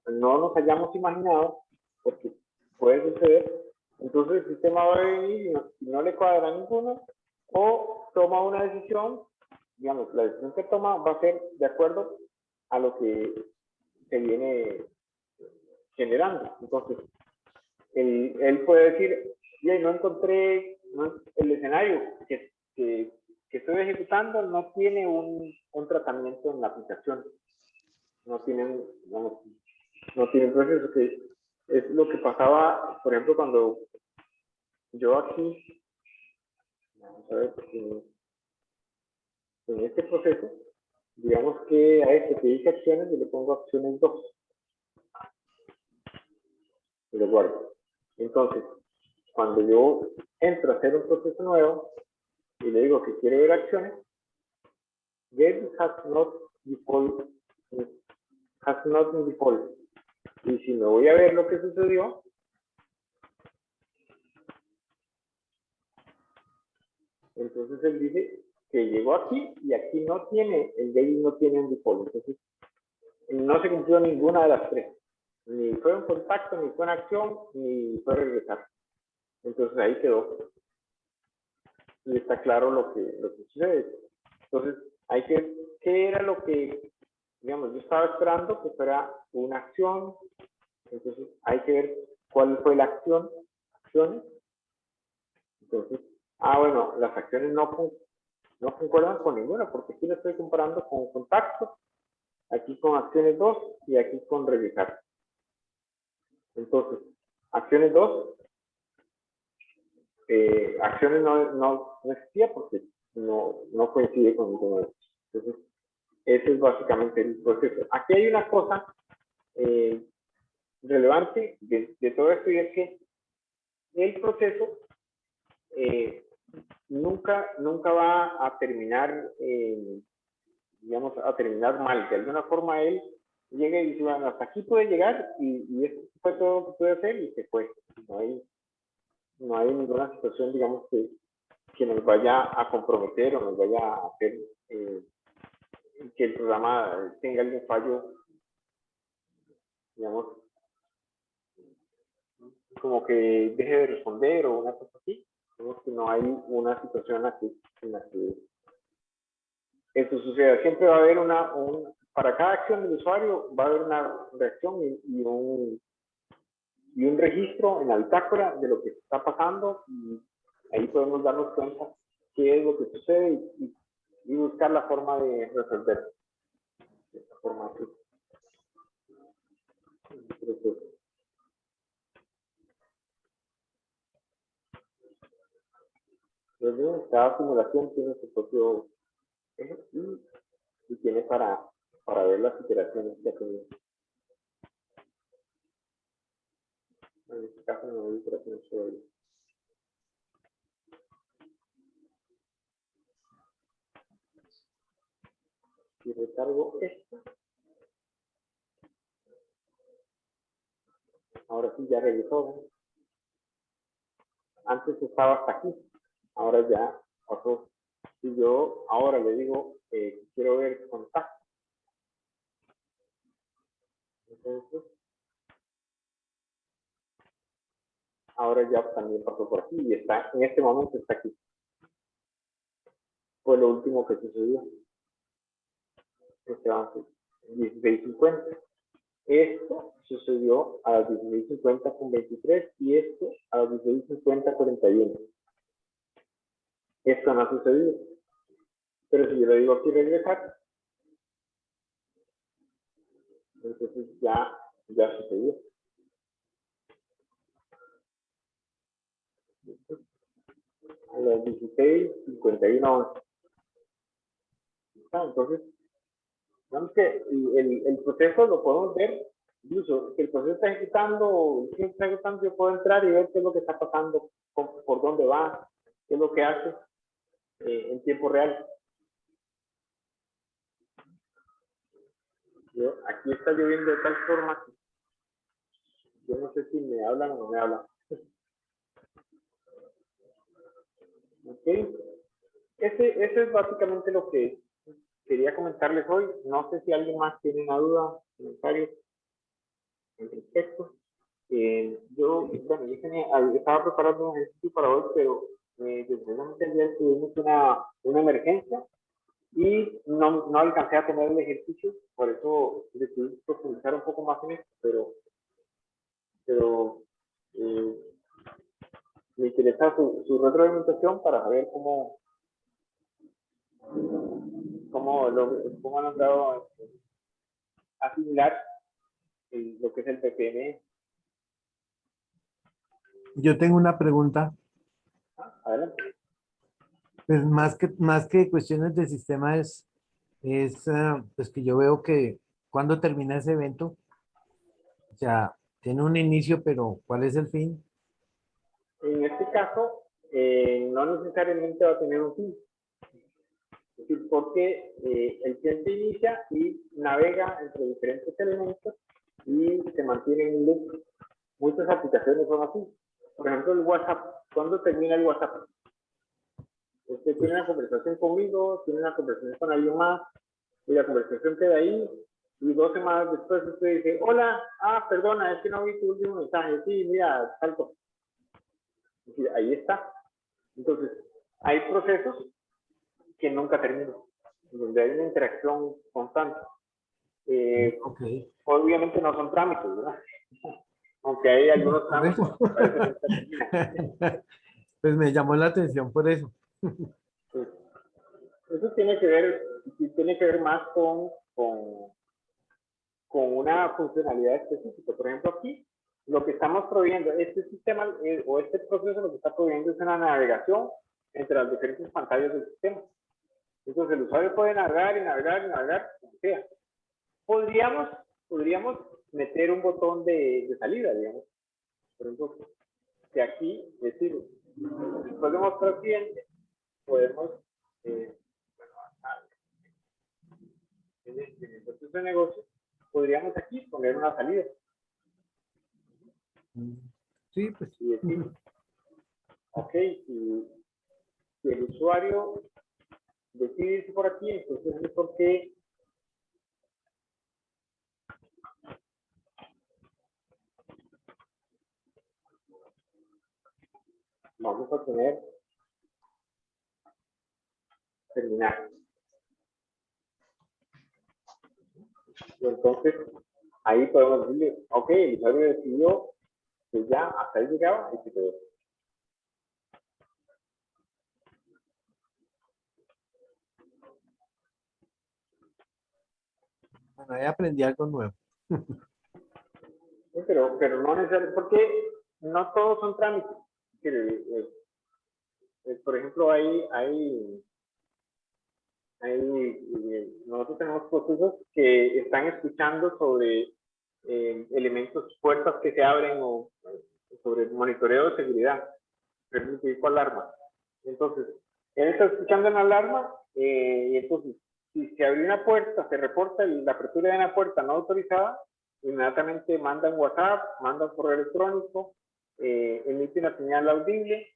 Speaker 1: no nos hayamos imaginado, porque puede suceder, entonces el sistema va a venir y no le cuadra ninguno, o toma una decisión, digamos, la decisión que toma va a ser de acuerdo a lo que se viene generando. Entonces, él puede decir, no encontré el escenario que estoy ejecutando, no tiene un tratamiento en la aplicación, no tiene proceso, que es lo que pasaba, por ejemplo, cuando yo aquí, vamos a ver, en este proceso, digamos que a este que dice acciones, yo le pongo acciones 2. Y lo guardo. Entonces, cuando yo entro a hacer un proceso nuevo y le digo que quiero ver acciones, get has not default. Y si me voy a ver lo que sucedió, entonces él dice que llegó aquí y aquí no tiene, el get no tiene un default. Entonces, no se cumplió ninguna de las tres. Ni fue un contacto, ni fue una acción, ni fue regresar. Entonces ahí quedó. Y está claro lo que sucede. Entonces, ¿qué era lo que, digamos, yo estaba esperando que fuera una acción? Entonces, hay que ver cuál fue la acción, acciones. Entonces, bueno, las acciones no concuerdan con ninguna, porque aquí lo estoy comparando con contactos, aquí con acciones 2 y aquí con regresar. Entonces, acciones 2, acciones no existía porque no coincide con ninguno de ellos. Entonces, ese es básicamente el proceso. Aquí hay una cosa relevante de todo esto, y es que el proceso nunca va a terminar, digamos, a terminar mal. De alguna forma él llega y dice, bueno, hasta aquí puede llegar y esto fue todo lo que puede hacer y se fue. no hay ninguna situación, digamos, que nos vaya a comprometer o nos vaya a hacer que el programa tenga algún fallo, digamos, como que deje de responder o una cosa así. Digamos que no hay una situación en la que esto suceda. Siempre va a haber para cada acción del usuario va a haber una reacción y un registro en la bitácora de lo que está pasando, y ahí podemos darnos cuenta qué es lo que sucede y buscar la forma de resolver de esta forma así. Entonces, cada simulación tiene su propio eje y tiene para ver las iteraciones que ha tenido. En este caso no hay iteraciones sobre. Si recargo esto, ahora sí ya regresó. Antes estaba hasta aquí, ahora ya pasó. Si yo ahora le digo quiero ver contacto, entonces ahora ya también pasó por aquí y está, en este momento está aquí. Fue lo último que sucedió. Este avance, 16:50. Esto sucedió a las 16:50 con 23 y esto a las 16:50:41. Esto no ha sucedido. Pero si yo le digo aquí regresar, entonces ya sucedió. A las 16:51. Entonces, digamos que el proceso lo podemos ver, incluso que el proceso está ejecutando, yo puedo entrar y ver qué es lo que está pasando, por dónde va, qué es lo que hace en tiempo real. Aquí está lloviendo de tal forma que yo no sé si me hablan o no me hablan. Ok, ese es básicamente lo que quería comentarles hoy. No sé si alguien más tiene una duda, comentario al respecto. Yo estaba preparando un ejercicio para hoy, pero desgraciadamente ayer tuvimos una emergencia y no alcancé a tener el ejercicio, por eso decidí profundizar un poco más en esto, pero me interesa su retroalimentación para saber cómo han logrado asimilar lo que es el PPM.
Speaker 7: Yo tengo una pregunta.
Speaker 1: Adelante.
Speaker 7: Pues más que cuestiones de sistema es pues que yo veo que cuando termina ese evento, o sea, tiene un inicio, pero ¿cuál es el fin?
Speaker 1: En este caso, no necesariamente va a tener un fin. Es decir, porque el cliente inicia y navega entre diferentes elementos y se mantiene en un loop. Muchas aplicaciones son así. Por ejemplo, el WhatsApp. ¿Cuándo termina el WhatsApp? Usted tiene una conversación conmigo, tiene una conversación con alguien más, y la conversación queda ahí, y 2 semanas después usted dice, hola, perdona, es que no vi tu último mensaje. Sí, mira, salto. Es decir, ahí está. Entonces, hay procesos que nunca terminan, donde hay una interacción constante.
Speaker 7: Okay.
Speaker 1: Obviamente no son trámites, ¿verdad? Aunque hay algunos trámites que parece que nunca terminan.
Speaker 7: Pues me llamó la atención por eso.
Speaker 1: Eso tiene que ver más con una funcionalidad específica. Por ejemplo, aquí lo que estamos proveyendo, este sistema o este proceso lo que está proveyendo es una navegación entre las diferentes pantallas del sistema. Entonces el usuario puede navegar y navegar y navegar como sea. Podríamos meter un botón de salida, digamos. Por ejemplo, que aquí, decir, después de mostrar al cliente, podemos, en el proceso de negocio, podríamos aquí poner una salida.
Speaker 7: Sí, pues.
Speaker 1: Y decir, Ok, si el usuario decide irse por aquí, entonces es porque vamos a tener terminar. Y entonces ahí podemos decirle, ok, el usuario decidió que ya hasta ahí llegaba y se quedó.
Speaker 7: Bueno, ahí aprendí algo nuevo.
Speaker 1: Sí, pero no necesariamente, porque no todos son trámites. Por ejemplo, nosotros tenemos procesos que están escuchando sobre elementos, puertas que se abren o sobre monitoreo de seguridad, tipo alarma. Entonces, él está escuchando una alarma y entonces, si se abrió una puerta, se reporta la apertura de una puerta no autorizada, inmediatamente manda un WhatsApp, manda un correo electrónico, emite una señal audible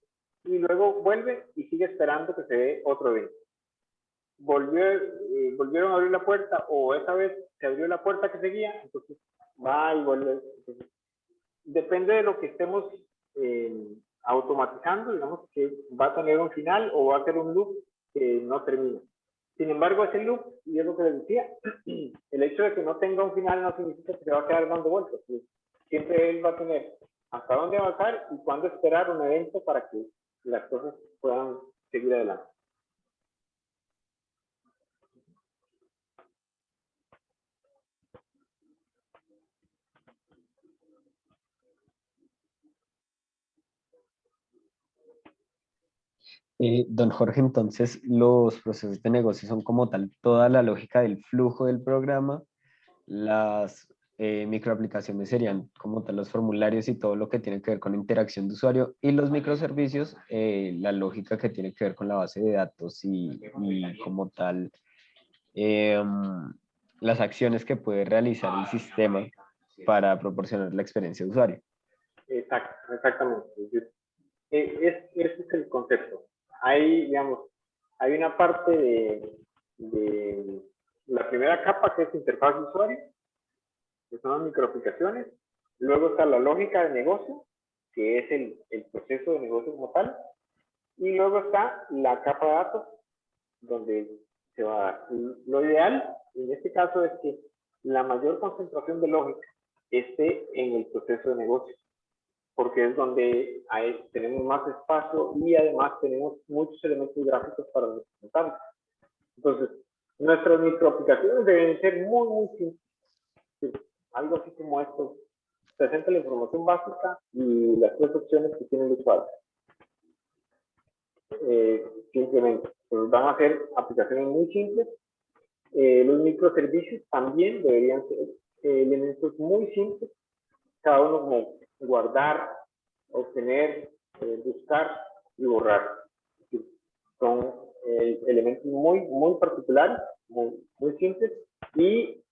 Speaker 1: y luego vuelve y sigue esperando que se dé otro evento. Volvieron a abrir la puerta o esa vez se abrió la puerta que seguía, entonces va y vuelve. Entonces, depende de lo que estemos automatizando, digamos que va a tener un final o va a ser un loop que no termina. Sin embargo, ese loop, y es lo que les decía, el hecho de que no tenga un final no significa que se va a quedar dando vueltas. Siempre él va a tener hasta dónde avanzar y cuándo esperar un evento para que las cosas puedan seguir adelante.
Speaker 2: Don Jorge, entonces los procesos de negocio son como tal toda la lógica del flujo del programa, las microaplicaciones serían como tal los formularios y todo lo que tiene que ver con interacción de usuario y los microservicios, la lógica que tiene que ver con la base de datos y como tal las acciones que puede realizar el sistema para proporcionar la experiencia de usuario.
Speaker 1: Exactamente. Ese es el concepto. Hay, digamos, hay una parte de la primera capa que es interfaz de usuario, que son las microaplicaciones. Luego está la lógica de negocio, que es el proceso de negocio como tal. Y luego está la capa de datos, donde se va a dar. Lo ideal, en este caso, es que la mayor concentración de lógica esté en el proceso de negocio, porque es donde tenemos más espacio y además tenemos muchos elementos gráficos para representarlos. Entonces, nuestras microaplicaciones deben ser muy simples. Algo así como esto. Presenta la información básica y las tres opciones que tiene el usuario. Simplemente, pues van a ser aplicaciones muy simples. Los microservicios también deberían ser elementos muy simples, cada uno como guardar, obtener, buscar y borrar. Son elementos muy particulares, muy simples, y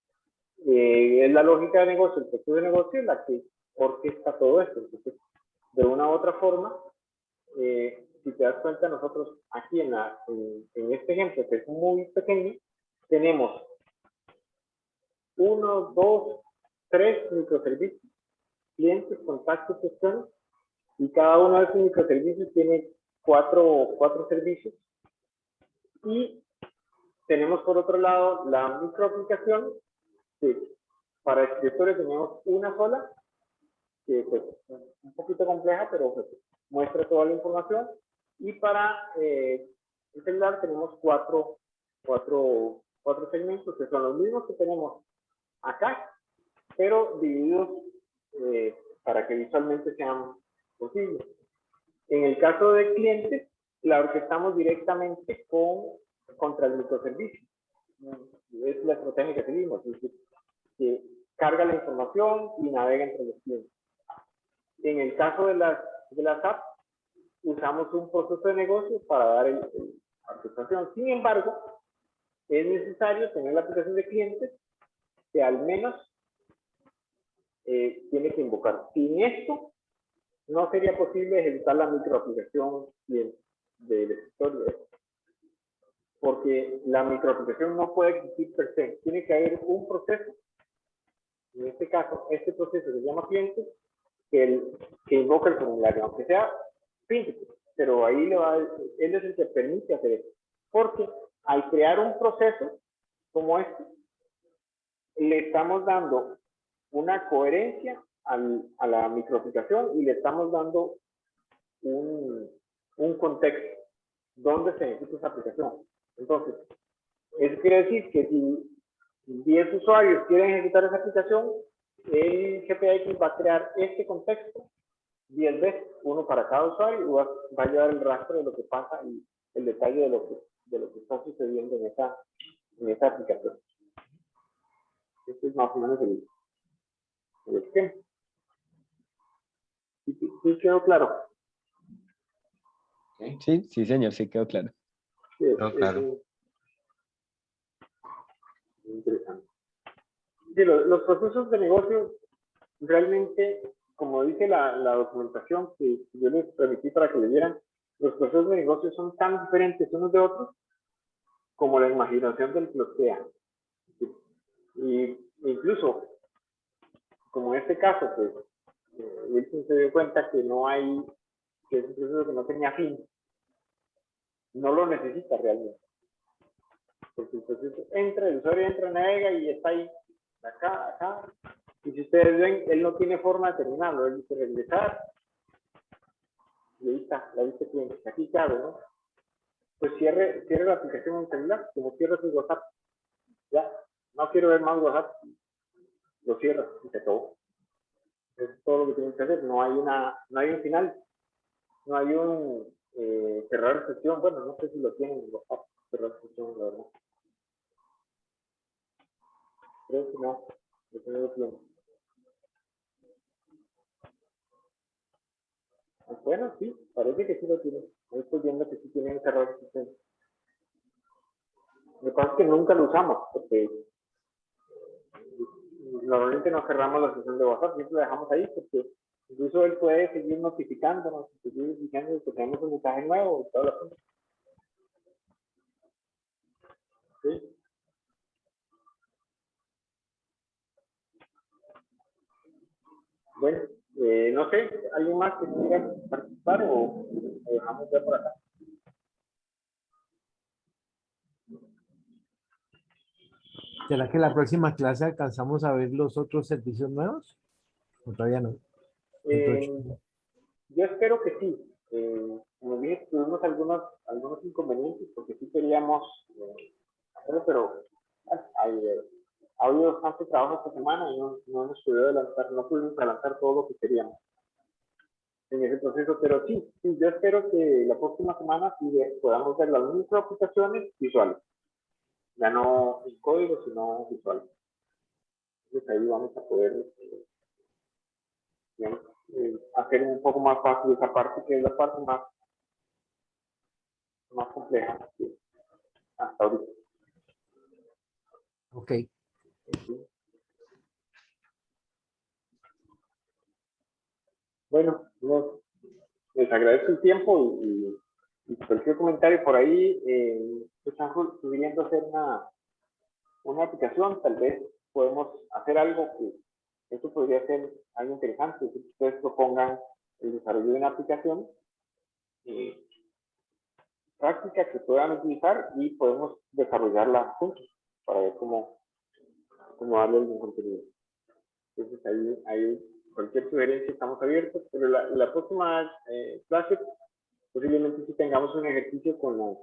Speaker 1: es la lógica de negocio, el proceso de negocio, la que orquesta todo esto. Entonces, de una u otra forma, si te das cuenta, nosotros aquí en este ejemplo, que es muy pequeño, tenemos 1, 2, 3 microservicios, clientes, contactos, gestiones, y cada uno de esos microservicios tiene cuatro servicios. Y tenemos por otro lado la microaplicación, que para escritores tenemos una sola, que pues un poquito compleja, pero pues, muestra toda la información. Y para el celular tenemos cuatro segmentos, que son los mismos que tenemos acá, pero divididos para que visualmente sean posibles. En el caso de clientes, la orquestamos directamente contra el microservicio. Es la estrategia que seguimos, es decir, que carga la información y navega entre los clientes. En el caso de las apps, usamos un proceso de negocio para dar la orquestación. Sin embargo, es necesario tener la aplicación de clientes que al menos tiene que invocar. Sin esto, no sería posible ejecutar la microaplicación del escritorio, porque la microaplicación no puede existir per se, tiene que haber un proceso. En este caso, este proceso se llama cliente, que invoca el formulario, aunque sea físico, pero ahí él es el que permite hacer eso. Porque al crear un proceso como este, le estamos dando una coherencia a la microaplicación y le estamos dando un contexto donde se ejecuta esa aplicación. Entonces, eso quiere decir que si 10 usuarios quieren ejecutar esa aplicación, el GPX va a crear este contexto 10 veces, uno para cada usuario, y va a llevar el rastro de lo que pasa y el detalle de lo que está sucediendo en esa aplicación. Este es más o menos el esquema. ¿Sí quedó claro?
Speaker 2: Sí, sí, señor, sí quedó claro.
Speaker 1: Sí,
Speaker 4: No, claro.
Speaker 1: Interesante. Sí, los procesos de negocio realmente, como dice la documentación que yo les permití para que le vieran, los procesos de negocio son tan diferentes unos de otros como la imaginación del que los crea. Y incluso, como en este caso, pues, Wilson se dio cuenta que no hay, que es un proceso que no tenía fin. No lo necesita realmente. Porque el proceso entra, el usuario entra, navega y está ahí, acá. Y si ustedes ven, él no tiene forma de terminarlo, él dice regresar. Y ahí está, la vista cliente. Aquí cabe, ¿no? Pues cierre la aplicación en celular, como cierra su WhatsApp. Ya, no quiero ver más WhatsApp, lo cierra y se acabó. Es todo lo que tienen que hacer, no hay un final, no hay un cerrar sesión, bueno, no sé si lo tienen en WhatsApp, cerrar sesión, la verdad. Creo que no, lo tienen. Bueno, sí, parece que sí lo tienen. Ahí estoy viendo que sí tienen cerrar sesión. Lo que pasa es que nunca lo usamos, porque normalmente no cerramos la sesión de WhatsApp, siempre la dejamos ahí, porque incluso él puede seguir notificándonos, seguir diciendo que tenemos un mensaje nuevo y todo lo que. ¿Sí? Bueno, no sé, ¿alguien más que quiera participar o dejamos ya por acá?
Speaker 7: ¿Será que la próxima clase alcanzamos a ver los otros servicios nuevos? ¿O todavía no?
Speaker 1: Yo espero que sí. Como dije, tuvimos algunos inconvenientes porque sí queríamos hacerlo, pero ha habido bastante trabajo esta semana y no nos pudimos adelantar todo lo que queríamos en ese proceso, pero sí, yo espero que la próxima semana sí podamos ver las mismas aplicaciones visuales, ya no en código, sino visuales. Entonces ahí vamos a poder digamos, hacer un poco más fácil esa parte, que es la parte más compleja hasta ahorita.
Speaker 7: Ok.
Speaker 1: Bueno, les agradezco el tiempo y cualquier comentario por ahí, están sugiriendo hacer una aplicación, tal vez podemos hacer algo que esto podría ser algo interesante, que ustedes propongan el desarrollo de una aplicación práctica que puedan utilizar y podemos desarrollarla juntos para ver cómo darle algún contenido. Entonces ahí cualquier sugerencia estamos abiertos, pero la próxima clase posiblemente sí tengamos un ejercicio con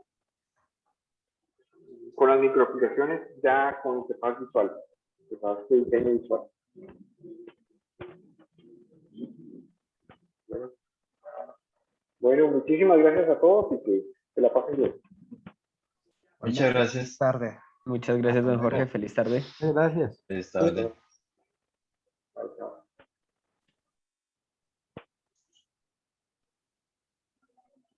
Speaker 1: las microaplicaciones ya con interfaz visual, interfaz de diseño visual. Bueno, muchísimas gracias a todos y que se la pasen bien.
Speaker 4: Muchas gracias.
Speaker 6: Tarde.
Speaker 2: Muchas gracias, don Jorge. Feliz tarde.
Speaker 7: Gracias.
Speaker 4: Feliz tarde.